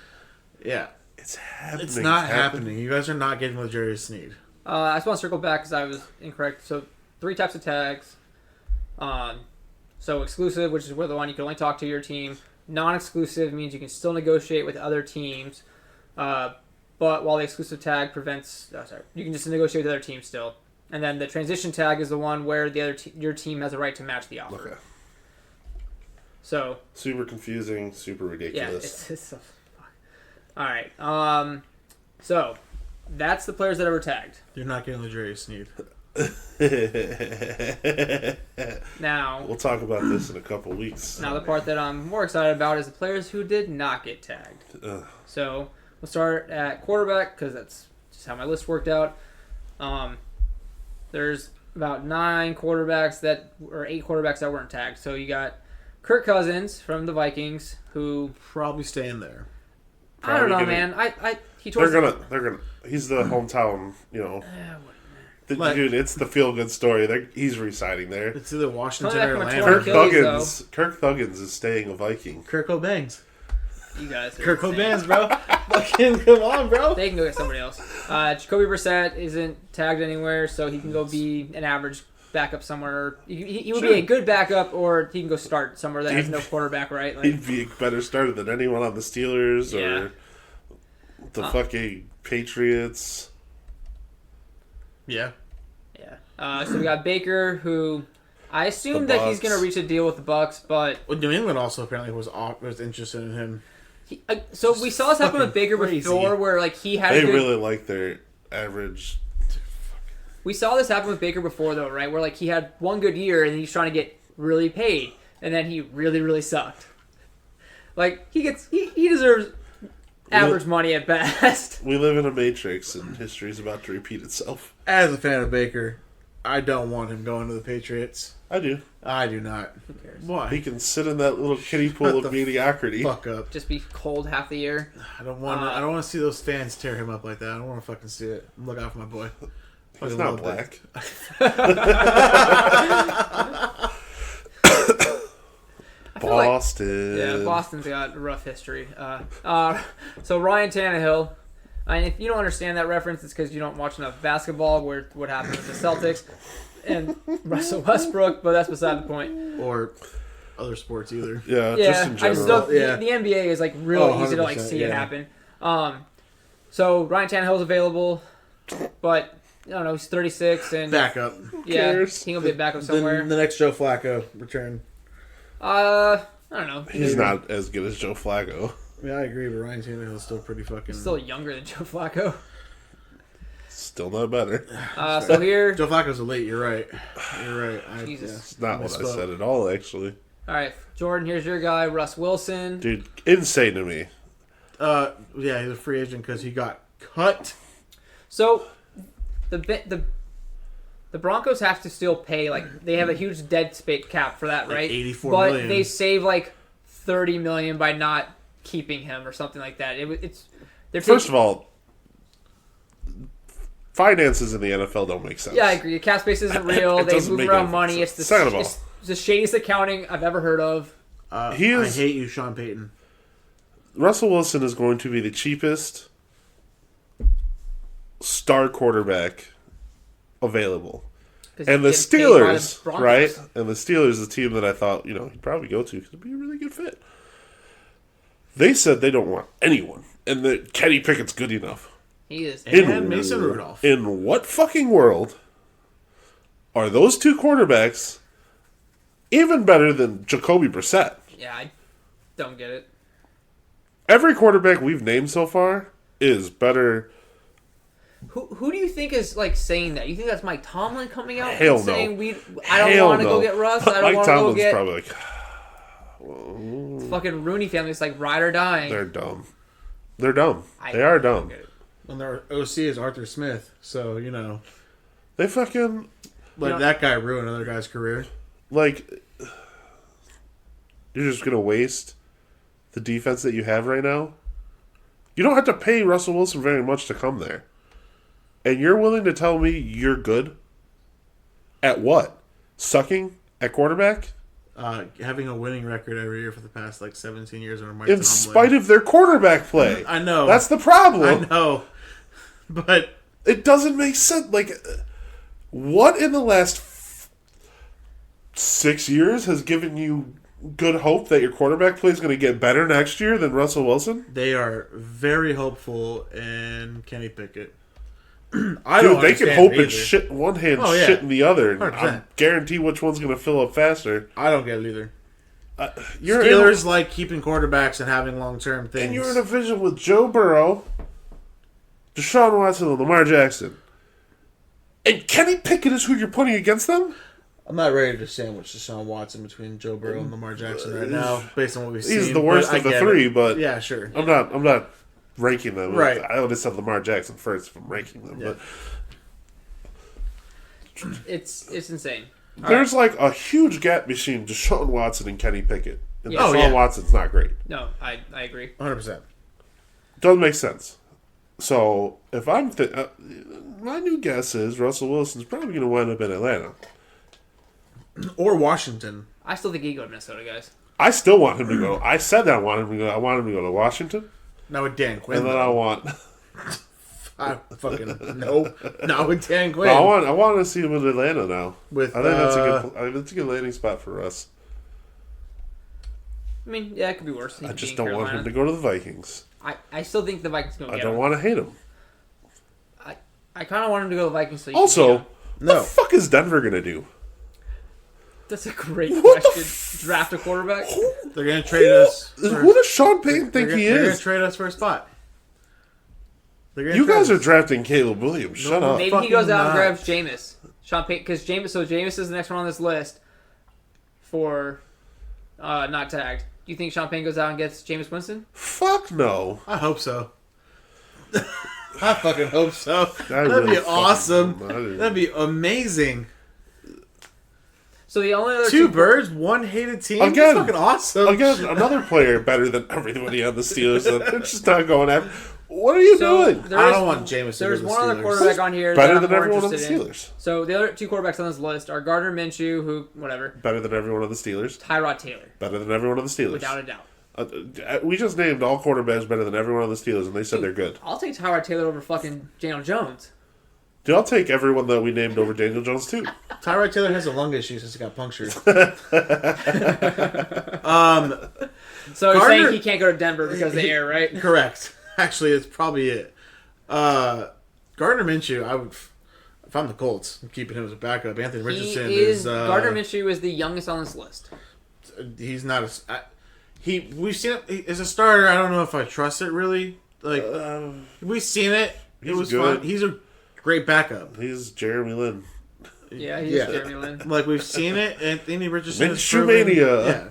Yeah. It's happening. It's not happening. You guys are not getting L'Jarius Sneed. I just want to circle back because I was incorrect. So 3 types of tags. So exclusive, which is where the one you can only talk to your team. Non-exclusive means you can still negotiate with other teams. But while the exclusive tag prevents... you can just negotiate with other teams still. And then the transition tag is the one where the other your team has a right to match the offer. Okay. So Super confusing, super yeah, ridiculous. it's so fuck. All right. So that's the players that were tagged. You're not getting L'Jarius Sneed. Now We'll talk about this in a couple weeks. the part that I'm more excited about is the players who did not get tagged. Ugh. So we'll start at quarterback because that's just how my list worked out. There's about 8 quarterbacks that weren't tagged. So you got Kirk Cousins from the Vikings, who Probably staying there. I don't know, Probably man. He They're told gonna. He's the hometown. Like- Dude, it's the feel good story. He's resigning there. It's either Washington Coming or back from a Atlanta. torn Kirk Thuggins is staying a Viking. Kirk Cobain's. you guys. Are Kirk insane. Cobain's, bro. Fucking come on, bro. They can go get somebody else. Jacoby Brissett isn't tagged anywhere, so he can go be an average backup somewhere. He would be a good backup, or he can go start somewhere that has no quarterback, right? Like, He'd be a better starter than anyone on the Steelers Yeah. or the fucking Patriots. Yeah. yeah. So we got Baker, who I assume The that he's Bucks. going to reach a deal with the Bucks, but Well, New England also apparently was interested in him. so we saw this happen with Baker Crazy. before, where like he had. They a good, really like their average. We saw this happen with Baker before, though, right? Where like he had one good year and he's trying to get really paid, and then he really, really sucked. Like he deserves average money at best. We live in a matrix, and history is about to repeat itself. As a fan of Baker, I don't want him going to the Patriots. I do. I do not. Who cares? He Why? can sit in that little kiddie pool Shut of the mediocrity. Fuck up. Just be cold half the year. I don't want. I don't want to see those fans tear him up like that. I don't want to fucking see it. Look out for my boy. He's Fucking not love black. I feel like Boston. yeah, Boston's got a rough history. So Ryan Tannehill. And if you don't understand that reference, it's because you don't watch enough basketball. Where what happened with the Celtics and Russell Westbrook, but that's beside the point. Or other sports either. Yeah, Yeah, just in I just general. don't. The NBA is like real Oh, easy to like 100%, see it yeah. happen. So Ryan Tannehill's available, but I don't know. He's 36 and Backup. yeah, cares? he can be a backup somewhere. The next Joe Flacco return. I don't know. He's not as good as Joe Flacco. Yeah, I agree, but Ryan Tannehill's still pretty fucking... Still younger than Joe Flacco. Still not better. So here, Joe Flacco's a late, you're right. You're right. Jesus. It's not what I Misspoke. said at all, actually. all right, Jordan. Here's your guy, Russ Wilson. Dude, insane to me. Yeah, he's a free agent because he got cut. So the Broncos have to still pay, like, they have a huge dead space cap for that, Like right? $84 but million. they save like $30 million by not keeping him or something like that. They're First of all, finances in the NFL don't make sense. yeah, I agree. The cap space isn't real. It They doesn't move make around any money. sense. It's the Second of all. it's the shadiest accounting I've ever heard of. He is- I hate you, Sean Payton. Russell Wilson is going to be the cheapest star quarterback available. 'Cause And the he's getting paid by the Steelers, Broncos. right? And the Steelers, the team that I thought, he'd probably go to because it'd be a really good fit. They said they don't want anyone, and that Kenny Pickett's good enough. He is. And Mason Rudolph. In what fucking world are those two quarterbacks even better than Jacoby Brissett? Yeah, I don't get it. Every quarterback we've named so far is better. Who do you think is like saying that? You think that's Mike Tomlin coming out Hell and no. saying I don't Hell want to no. go get Russ. I don't Mike want to go Tomlin's get probably like, fucking Rooney family. It's like ride or die. they're dumb. They're dumb. I They are don't dumb. get it. And their OC is Arthur Smith, so, They fucking, that guy ruined another guy's career. like, you're just going to waste the defense that you have right now? You don't have to pay Russell Wilson very much to come there. And you're willing to tell me you're good? At what? Sucking at quarterback? Having a winning record every year for the past, 17 years under Mike In Tomlin. spite of their quarterback play. I know. That's the I problem. know. But It doesn't make sense. Like, what in the last 6 years has given you good hope that your quarterback play is going to get better next year than Russell Wilson? they are very hopeful in Kenny Pickett. I Dude, don't they can understand hope either. and shit in one hand, Oh, yeah. shit in the other. And 100%. I guarantee which one's going to fill up faster. I don't get it either. You're Steelers like keeping quarterbacks and having long-term things. and you're in a division with Joe Burrow, Deshaun Watson, and Lamar Jackson. And Kenny Pickett is who you're putting against them? I'm not ready to sandwich Deshaun Watson between Joe Burrow and Lamar Jackson right now, based on what we've seen. He's the worst but I of the get three, it. but Yeah, sure. I'm not ranking them. Right. I would have said Lamar Jackson first if I'm ranking them. Yeah. But It's insane. there's like a huge gap between Deshaun Watson and Kenny Pickett. And Yeah. Deshaun Oh, yeah. Watson's not great. No, I agree. 100%. Doesn't make sense. So if I'm my new guess is Russell Wilson's probably going to wind up in Atlanta. Or Washington. I still think he go to Minnesota, guys. I still want him to go. I said that I want him to go. I want him to go to Washington, Not with Dan Quinn. and then I want I fucking no. Not with Dan Quinn. I want to see him in Atlanta now. With, I think that's a good landing spot for us. I mean, yeah, it could be worse. He I could be just in don't want him Carolina. to go to the Vikings. I still think the Vikings going to I get don't him. want to hate him. I kind of want him to go to the Vikings. So you can Also, beat him. what No. the fuck is Denver going to do? That's a great What the question. Draft a quarterback. They're going to trade us. Who does Sean Payton think he They're going to is? trade us for a spot. They're gonna You trade guys us. are drafting Caleb Williams. Shut No, up. Maybe he fucking goes out and not. grabs Jameis. Sean Payton, because Jameis is the next one on this list for not tagged. Do you think Sean Payton goes out and gets Jameis Winston? Fuck no. I hope so. I fucking hope so. That'd really be fucking awesome. hope not. That'd be amazing. So the only other Two birds, one hated team. Again. That's fucking awesome. Again, another player better than everybody on the Steelers. They're just not going after. What are you doing? there I is- don't want Jameis to There's go to the one other Steelers. quarterback on here Better that than I'm more everyone on the interested in. Steelers. So the other two quarterbacks on this list are Gardner Minshew, who whatever, Better than everyone on the Steelers. Tyrod Taylor, Better than everyone on the Steelers. without a doubt. We just named all quarterbacks better than everyone on the Steelers, and they said they're good. I'll take Tyrod Taylor over fucking Daniel Jones. Dude, I'll take everyone that we named over Daniel Jones too. Tyrod Taylor has a lung issue since he got punctured. So you're Gardner- saying he can't go to Denver because of the air, right? Correct. Actually, it's probably it. Gardner Minshew, I would, if I'm the Colts, I'm keeping him as a backup. Anthony Richardson is Gardner Minshew is the youngest on this list. he's not we've seen it as a starter. I don't know if I trust it really. Like we've seen it. It he's was good. fun. He's a great backup. He's Jeremy Lin. Yeah, he's Jeremy Lin. Like we've seen it. Anthony Richardson is Minshew proven- mania. Yeah.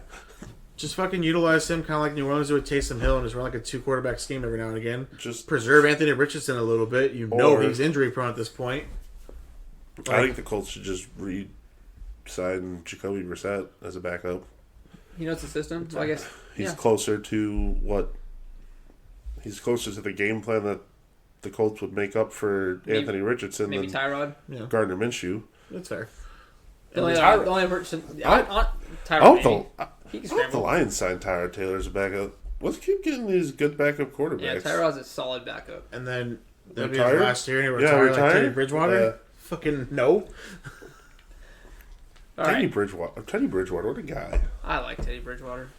Just fucking utilize him, kind of like New Orleans do with Taysom Hill, and just run like a 2-quarterback scheme every now and again. Just Preserve Anthony Richardson a little bit. You know he's injury prone at this point. I think the Colts should just re-sign Jacoby Brissett as a backup. He knows the system, so I guess. He's closer to he's closer to the game plan that the Colts would make up for Anthony Richardson Maybe than Tyrod. Yeah, Gardner Minshew. that's fair. The only person. I Tyrod. hope He can the scramble. Lions signed Tyrod Taylor as a backup. Let's keep getting these good backup quarterbacks. Yeah, Tyrod's a solid backup. And then that'd be Retired? his last year, and he Yeah, retired like retired? Teddy Bridgewater. Fucking no. All Teddy right. Bridgewater, what a guy. I like Teddy Bridgewater.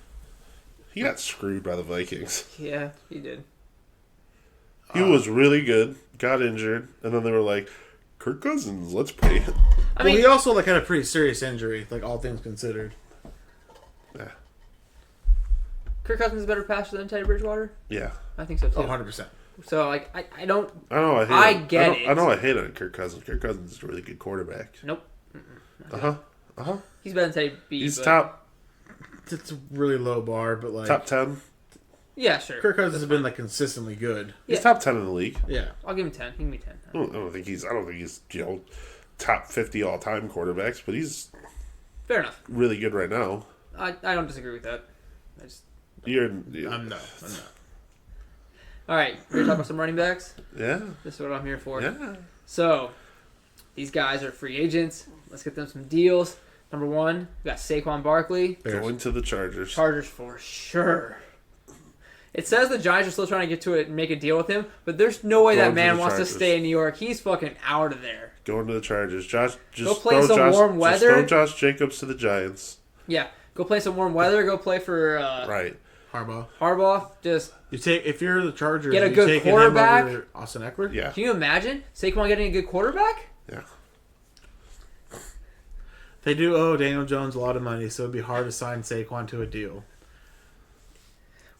He got screwed by the Vikings. Yeah, he did. He was really good, got injured, and then they were like, Kirk Cousins, let's pay him. I mean, he also like had a pretty serious injury, like all things considered. Yeah. Kirk Cousins is a better passer than Teddy Bridgewater. Yeah. I think so too. Oh, 100%. So like, I don't. I know I hate I it. get it. I know I hate on Kirk Cousins. Kirk Cousins is a really good quarterback. Nope. He's He's better than Teddy B. He's but- top It's a really low bar, but like 10. Yeah, sure. Kirk Cousins has been like consistently good. He's Yeah. top 10 in the league. Yeah. I'll give him 10. He can be 10. I don't think he's top 50 all-time quarterbacks, but he's Fair enough. really good right now. I don't disagree with that. I just. I'm not. All right, we're gonna talk about some running backs. Yeah. This is what I'm here for. Yeah. So, these guys are free agents. Let's get them some deals. Number one, we got Saquon Barkley. Going to the Chargers. Chargers for sure. It says the Giants are still trying to get to it and make a deal with him, but there's no way Going that to man the wants to Chargers. stay in New York. He's fucking out of there. Going to the Chargers. Josh, Go play in some warm weather. Just throw Josh Jacobs to the Giants. Yeah, go play some warm weather. Go play for Right. Harbaugh. Just You take if you're the Chargers, Get a you good taking quarterback. him over Austin Eckler. Yeah. can you imagine Saquon getting a good quarterback? Yeah. They do owe Daniel Jones a lot of money, so it'd be hard to sign Saquon to a deal.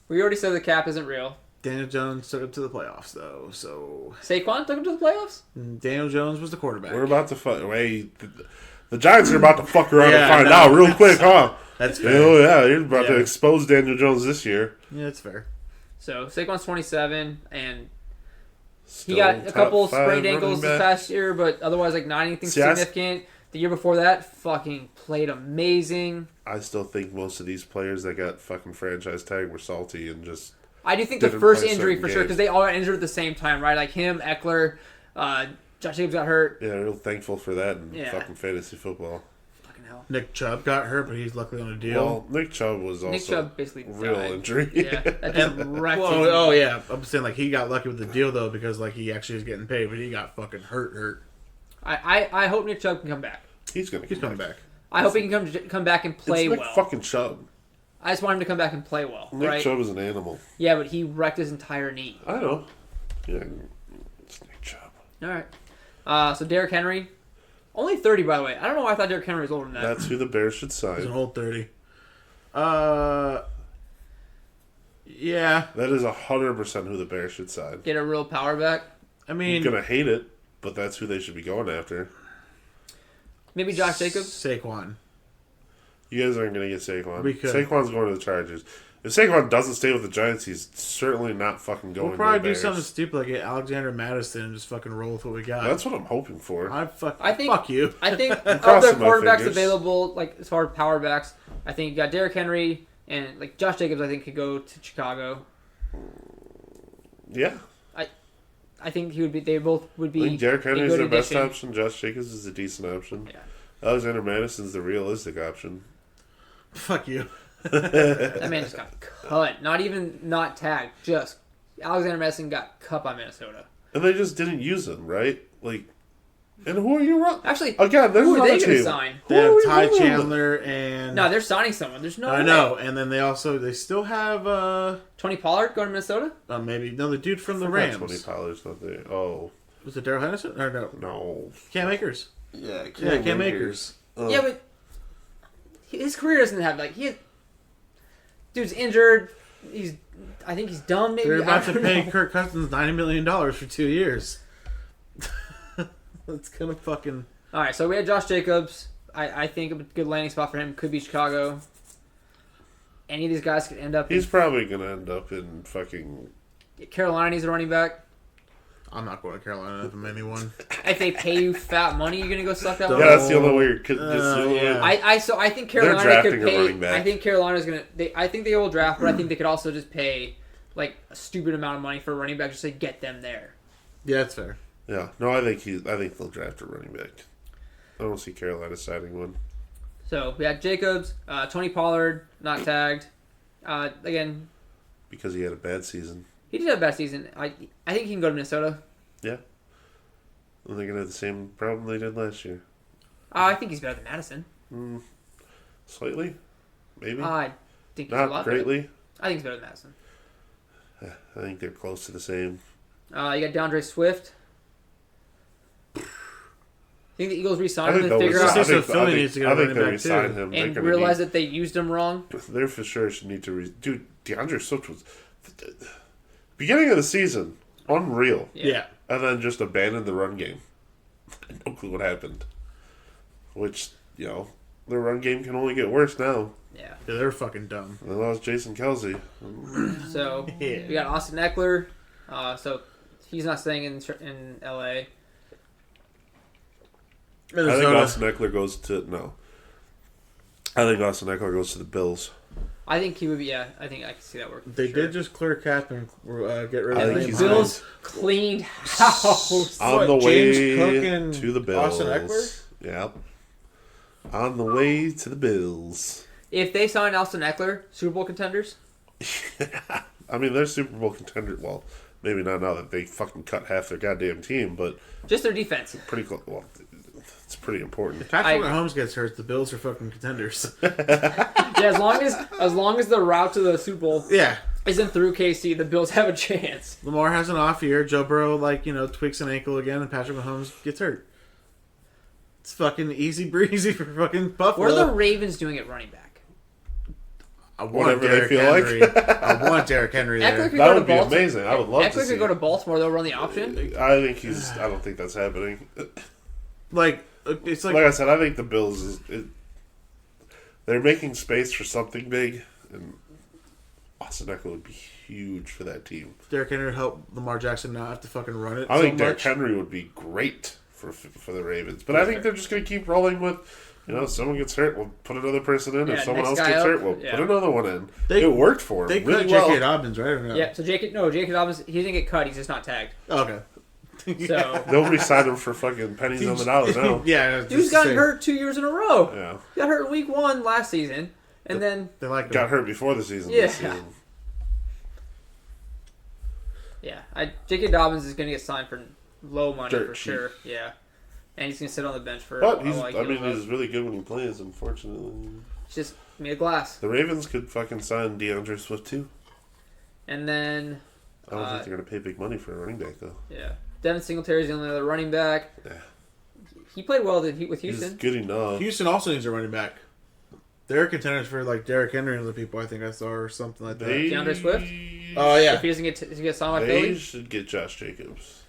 We already said the cap isn't real. Daniel Jones took him to the playoffs, though. So Saquon took him to the playoffs. Daniel Jones was the quarterback. We're about to fuck. Wait, the Giants are about to fuck around Yeah, and find no. out real quick, huh? That's fair. Oh yeah, you're about to Yeah. expose Daniel Jones this year. Yeah, that's fair. So Saquon's 27, and Still he got a top couple 5 sprained ankles running this back. past year, but otherwise like not anything See, I s- significant. The year before that, fucking played amazing. I still think most of these players that got fucking franchise tagged were salty and just I do think the Didn't first play injury certain for sure games. because they all got injured at the same time, right? Like him, Eckler, Josh Jacobs got hurt. yeah, real thankful for that in Yeah. fucking fantasy football. Fucking hell. Nick Chubb got hurt, but he's luckily on a deal. Well, Nick Chubb was also Nick Chubb basically real died. injury. Yeah, that just wrecked him. Oh yeah, I'm saying like he got lucky with the deal though because like he actually is getting paid, but he got fucking hurt. I hope Nick Chubb can come back. He's Coming back. I hope he can come back and play It's Nick well. fucking Chubb. I just want him to come back and play well, Nick right? Chubb is an animal. Yeah, but he wrecked his entire knee. I know. Yeah, it's Nick Chubb. All right. So Derrick Henry, only 30 by the way. I don't know why I thought Derrick Henry was older than that. That's who the Bears should He's an sign. old 30. Yeah. That is 100% who the Bears should sign. Get a real power back. I I'm mean, gonna hate it, but that's who they should be going after. Maybe Josh Jacobs. Saquon. You guys aren't gonna get Saquon. We could. Saquon's going to the Chargers. If Saquon doesn't stay with the Giants, he's certainly not fucking going We'll to probably the do Bears. something stupid like get Alexander Madison and just fucking roll with what we got. That's what I'm hoping for. I think fuck you. I think of their crossing my quarterbacks fingers. available, like as far as power backs, I think you got Derrick Henry and like Josh Jacobs. I think could go to Chicago. Yeah. I think he would be. They both would I be. think Derrick a Henry's good their best addition. option. Josh Jacobs is a decent option. Yeah. Alexander Madison's the realistic option. Fuck you. That man just got cut. Not tagged. Just Alexander Madison got cut by Minnesota. And they just didn't use him, right? Like, And who are you running? Actually, Again, there's who are they another going to team. sign? They have Who are Ty you running? Chandler and No, they're signing someone. There's no I way. know, and then they still have Tony Pollard going to Minnesota? maybe the dude from the Forgot Rams. 20 Pollard's not there. Oh, Was it Daryl Henderson or no? no. Cam Akers. Yeah, Cam Akers. Yeah, but his career doesn't have dude's injured. I think he's dumb. Maybe They're about to I don't pay know. Kirk Cousins $90 million for 2 years. It's gonna fucking. All right, so we had Josh Jacobs. I think a good landing spot for him could be Chicago. Any of these guys could end up. He's probably going to end up in fucking... Carolina needs a running back. I'm not going to Carolina from anyone. If they pay you fat money, you're gonna go suck that. Yeah, one? that's the only way you're... That's the only way. yeah. I think Carolina drafting could a pay. running back. I think Carolina's gonna. I think they will draft, but I think they could also just pay like a stupid amount of money for a running back just to get them there. Yeah, that's fair. Yeah. No, I think they'll draft a running back. I don't see Carolina signing one. So we had Jacobs, Tony Pollard not tagged. Again, Because he had a bad season. he did have a bad season. I think he can go to Minnesota. Yeah. And they're going to have the same problem they did last year. I think he's better than Madison. Slightly? Maybe? I think he's a lot Not better. greatly? I think he's better than Madison. I think they're close to the same. You got DeAndre Swift. Think the Eagles re-sign I him think and they'll figure resign- out So Philly needs to get a I think running they'll back, resign too. him. They're and gonna realize that they used him wrong? They for sure should need to... Dude, DeAndre Swift was... Beginning of the season, unreal. Yeah. And then just abandoned the run game. No clue what happened. Which, the run game can only get worse now. Yeah. Yeah, they're fucking dumb. They lost Jason Kelsey. So Yeah. we got Austin Eckler. So he's not staying in L.A. I think Minnesota. Austin Eckler goes to... No. I think Austin Eckler goes to the Bills. I think he would be. Yeah, I think I can see that working. They for sure. did just clear cap and get rid I of think Liam he's Hines. Bills cleaned house. On the James way Cook and to the Bills. Austin Eckler? Yep. On the way to the Bills. If they sign Austin Eckler, Super Bowl contenders. I mean, they're Super Bowl contender. Well, maybe not now that they fucking cut half their goddamn team, but Just their defense. pretty close. Well, it's pretty important. If Patrick Mahomes gets hurt, the Bills are fucking contenders. Yeah, as long as the route to the Super Bowl Yeah. isn't through KC, the Bills have a chance. Lamar has an off year. Joe Burrow, tweaks an ankle again, and Patrick Mahomes gets hurt. It's fucking easy breezy for fucking Buffalo. What are the Ravens doing at running back? I want Whatever they Derrick feel like. Henry. I want Derrick Henry Eckler there. could That go would to be Baltimore. amazing. I would love to Eckler see could go it. to Baltimore. They'll run the option. I don't think that's happening. It's Like I said, I think the Bills they're making space for something big, and Austin Eckler would be huge for that team. Derrick Henry would help Lamar Jackson not have to fucking run it. I think so Derrick much. Henry would be great for the Ravens, but I think they're just going to keep rolling with. Someone gets hurt, we'll put another person in. Yeah, If someone next else guy gets up. hurt, we'll Yeah. put another one in. They- It worked for him They really cut well. J.K. Dobbins, right? Or no? Yeah, so Jacob Dobbins, he didn't get cut. He's just not tagged. Okay. So Nobody signed him for fucking pennies on the dollar now. Yeah. dude's gotten hurt 2 years in a row. Yeah, He got hurt in week 1 last season, and then They like got hurt before the season. Yeah. This season. J.K. Dobbins is going to get signed for low money Dirt for cheap. sure. Yeah, and he's going to sit on the bench for. But a he's while. he's really good when he plays. Unfortunately, He's just made of glass. the Ravens could fucking sign DeAndre Swift too. And then I don't think they're going to pay big money for a running back though. yeah, Devin Singletary's the only other running back. Yeah. He played well with He's Houston. good enough. Houston also needs a running back. They're contenders for Derrick Henry and other people I think I saw or something like that. They, DeAndre Swift? Oh yeah. If he doesn't get signed by They Philly, should get Josh Jacobs.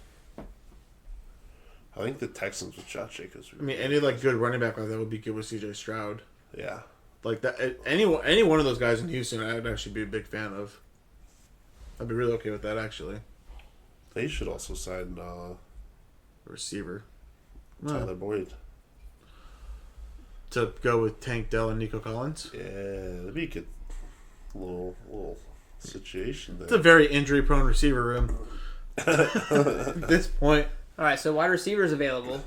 I think the Texans with Josh Jacobs. I mean, any good running back like that would be good with C.J. Stroud. Yeah. Like that, any one of those guys in Houston, I'd actually be a big fan of. I'd be really okay with that actually. They should also sign Receiver. Tyler Boyd. To go with Tank Dell and Nico Collins. Yeah, that'd be a good little situation It's a there. very injury-prone receiver room. At this point, all right. So wide receivers available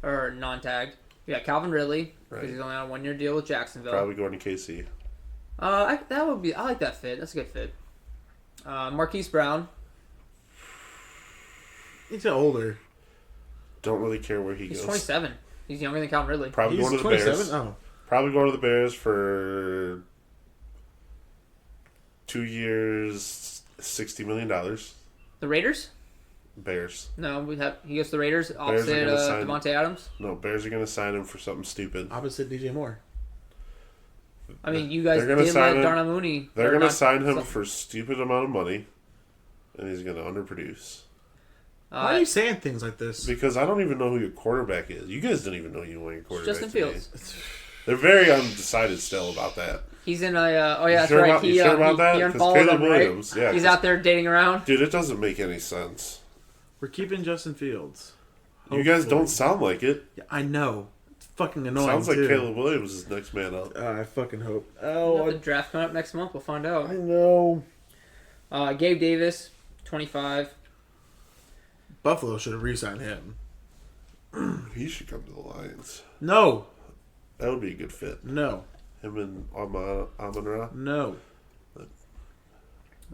or non-tagged. We got Calvin Ridley because Right. he's only on a 1-year deal with Jacksonville. Probably going to KC. I like that fit. That's a good fit. Marquise Brown. he's older. Don't really care where he He's goes. 27. He's younger than Calvin Ridley. Probably He's going to the 27? Bears. Oh. Probably going to the Bears for 2 years, $60 million. The Raiders? Bears. No, he goes to the Raiders Bears are opposite gonna sign- Devontae Adams. No, Bears are going to sign him for something stupid. Opposite DJ Moore. I mean, you guys They're gonna did sign let him- Darnell Mooney. They're or going to not- sign him so- for a stupid amount of money, and he's going to underproduce. Why are you saying things like this? Because I don't even know who your quarterback is. You guys don't even know who your quarterback Justin today. Fields. They're very undecided still about that. He's in a. Oh yeah, that's sure right. about- you sure about that? He 'Cause unfollowed Caleb them, Williams, right? yeah, He's 'cause- out there dating around. Dude, it doesn't make any sense. We're keeping Justin Fields. You guys Hopefully. don't sound like it. Yeah, I know. It's fucking annoying. Sounds like too. Caleb Williams is next man up. I fucking hope. We Oh, got the draft coming up next month. We'll find out. I know. Gabe Davis, 25. Buffalo should have re-signed him. He should come to the Lions. No. That would be a good fit. No. Him and Amon-Ra. No.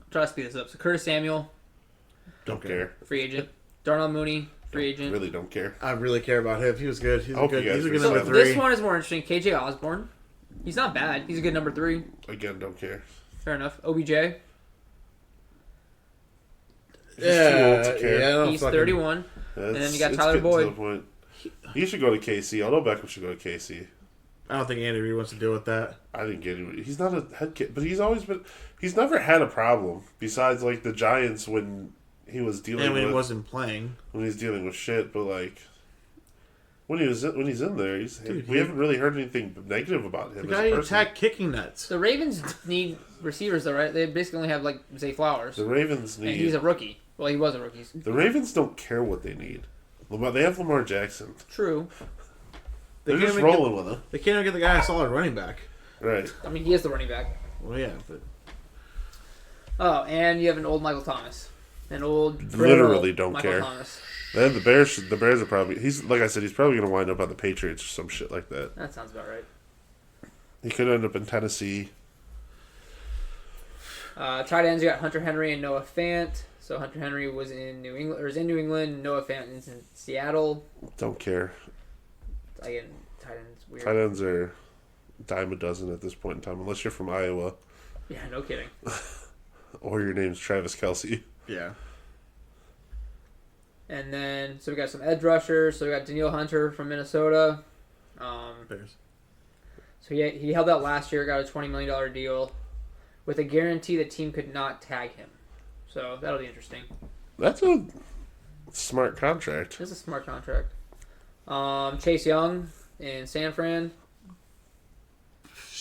Try to speed this up. So Curtis Samuel, Don't care. free agent. Darnell Mooney, free agent. Really don't care. I really care about him. He was good. He's I a hope good, you guys he's a are good so number So 3. this one is more interesting. KJ Osborne. He's not bad. He's a good number 3. Again, don't care. Fair enough. OBJ. He's too old to care. Yeah, I don't He's fucking- 31. And then you got Tyler Boyd. He should go to KC. Although Beckham should go to KC. I don't think Andy Reid wants to deal with that. I didn't get it. He's not a head kid, but he's always been. He's never had a problem besides like the Giants when he was dealing And when with he wasn't playing. when he's dealing with shit. But like when he's in there, Dude, we haven't really heard anything negative about The him. guy as a person. attacked kicking nuts. The Ravens need receivers, though, right? They basically only have like Zay Flowers, The Ravens and he's need. a rookie. Well, he was a rookie. The Ravens don't care what they need. They have Lamar Jackson. True. They They're can't just even rolling with him. They can't even get the guy a solid running back. Right. I mean, he is the running back. Well, yeah, but Oh, and you have an old Michael Thomas. An old, Literally brittle don't Michael care. Thomas. Then the Bears. The Bears are probably. He's like I said. He's probably going to wind up on the Patriots or some shit like that. That sounds about right. He could end up in Tennessee. Tight ends, you got Hunter Henry and Noah Fant. So Hunter Henry was in New England, or is in New England. Noah Fant is in Seattle. Don't care. Again, tight ends weird. Tight ends are a dime a dozen at this point in time, unless you're from Iowa Yeah, no kidding. or your name's Travis Kelce. yeah. And then, so we got some edge rushers. So we got Daniil Hunter from Minnesota. Bears. So he held out last year, got a $20 million deal with a guarantee the team could not tag him. So that'll be interesting. That's a smart contract. This is a smart contract. Chase Young in San Fran.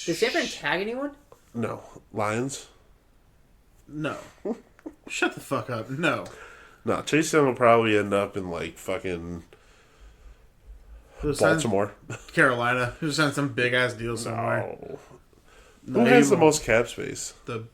Did San Fran tag anyone? No. Lions? No. Shut the fuck up. No. No. Chase Young will probably end up in, like, fucking Who signed Baltimore. Carolina. Who signed some big ass deal somewhere? No. No, Who has he the won't. most cap space? The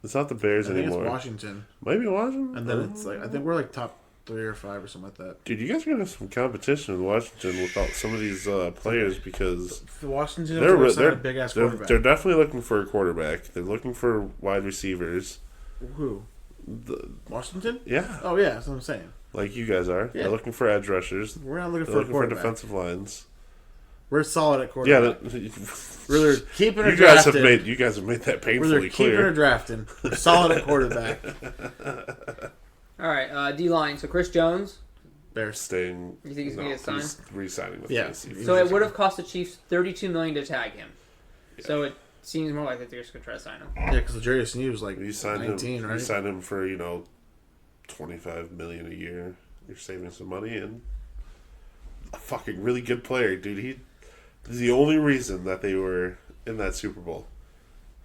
It's not the Bears I think anymore. it's Washington, Maybe Washington? and then it's like I think we're like top 3 or 5 or something like that. Dude, you guys are going to have some competition with Washington without some of these players because The Washington they're signed a big ass quarterback. they're definitely looking for a quarterback. They're looking for wide receivers. Who? The, Washington? yeah, Oh yeah, that's what I'm saying. like you guys are. Yeah. They're looking for edge rushers. We're not looking They're for a looking for quarterback. defensive lines. We're solid at Yeah, quarterback. We're keeping or you guys drafting. have made that We're painfully keeping or clear. drafting. We're solid at quarterback. All right, D line. So Chris Jones. Bears. Staying. You think he's gonna get signed? He's re-signing with Yeah. Tennessee. So it would have cost the Chiefs $32 million to tag him. So it seems more likely they're just gonna try to sign him. Yeah, because Jarius Sneed was like You signed 19, him. right? You signed him for $25 million a year. You're saving some money and a fucking really good player, dude. He the only reason that they were in that Super Bowl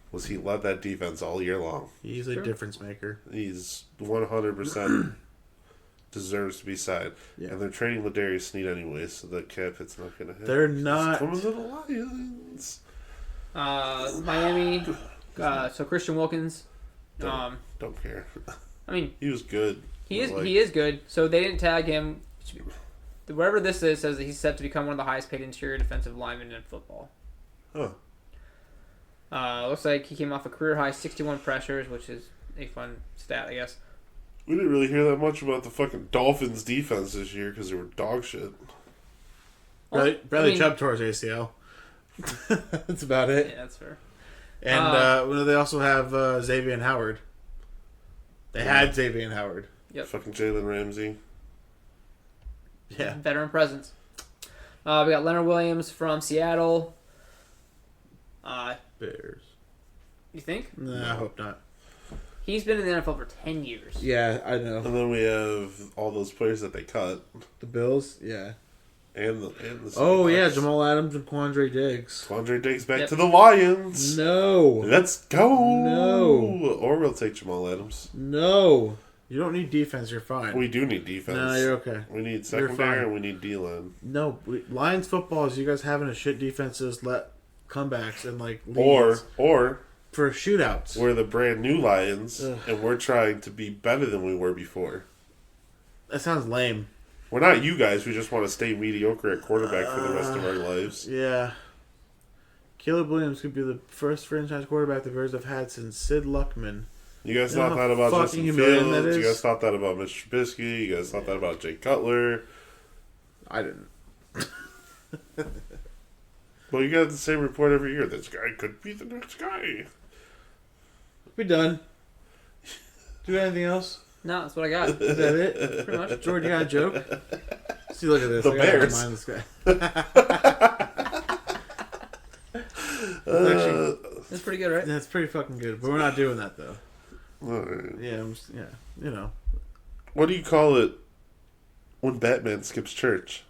was he led that defense all year long. He's a difference maker. He's 100% deserves to be signed, Yeah. and they're trading Ladarius Sneed anyways, so the cap hit's not gonna hit. They're He's not. coming to the Lions. Miami. So Christian Wilkins. Don't care. I mean, He was good. he is Like, he is good. So they didn't tag him. Whatever this is says that he's set to become one of the highest paid interior defensive linemen in football. Huh. Looks like he came off a career high 61 pressures, which is a fun stat, I guess. We didn't really hear that much about the fucking Dolphins defense this year because they were dog shit. Bradley Chubb tore his ACL. That's about it. Yeah, that's fair. And they also have Xavier Howard. They had Xavier Howard. Yep. Fucking Jalen Ramsey. Yeah. Veteran presence. We got Leonard Williams from Seattle. Bears. You think? Nah, I hope not. He's been in the NFL for 10 years. Yeah, I know. And then we have all those players that they cut. The Bills, yeah. And the Oh, Seahawks. yeah, Jamal Adams and Quandre Diggs. Quandre Diggs back to the Lions. No. Let's go. No. Or we'll take Jamal Adams. No. You don't need defense, you're fine. We do need defense. No, you're okay. We need You're fine. secondary and we need D-line. No, Lions football is you guys having a shit defenses let comebacks and like leads Or for shootouts. we're the brand new Lions Ugh. and we're trying to be better than we were before. That sounds lame. We're not you guys. We just want to stay mediocre at quarterback for the rest of our lives. Yeah. Caleb Williams could be the first franchise quarterback the Bears have had since Sid Luckman. You guys You know thought how that about fucking Justin humiliating that Fields. You is? guys thought that about Mr. Trubisky. You guys thought that about Jay Cutler. I didn't. Well, you got the same report every year. This guy could be the next guy. We done. Do you have anything else? No, that's what I got. Is that it? Pretty much. George, you got a joke? See, look at this. The I gotta Bears. remind this guy. That's pretty good, right? That's pretty fucking good, but we're not doing that though. Alright. Yeah, you know. What do you call it when Batman skips church?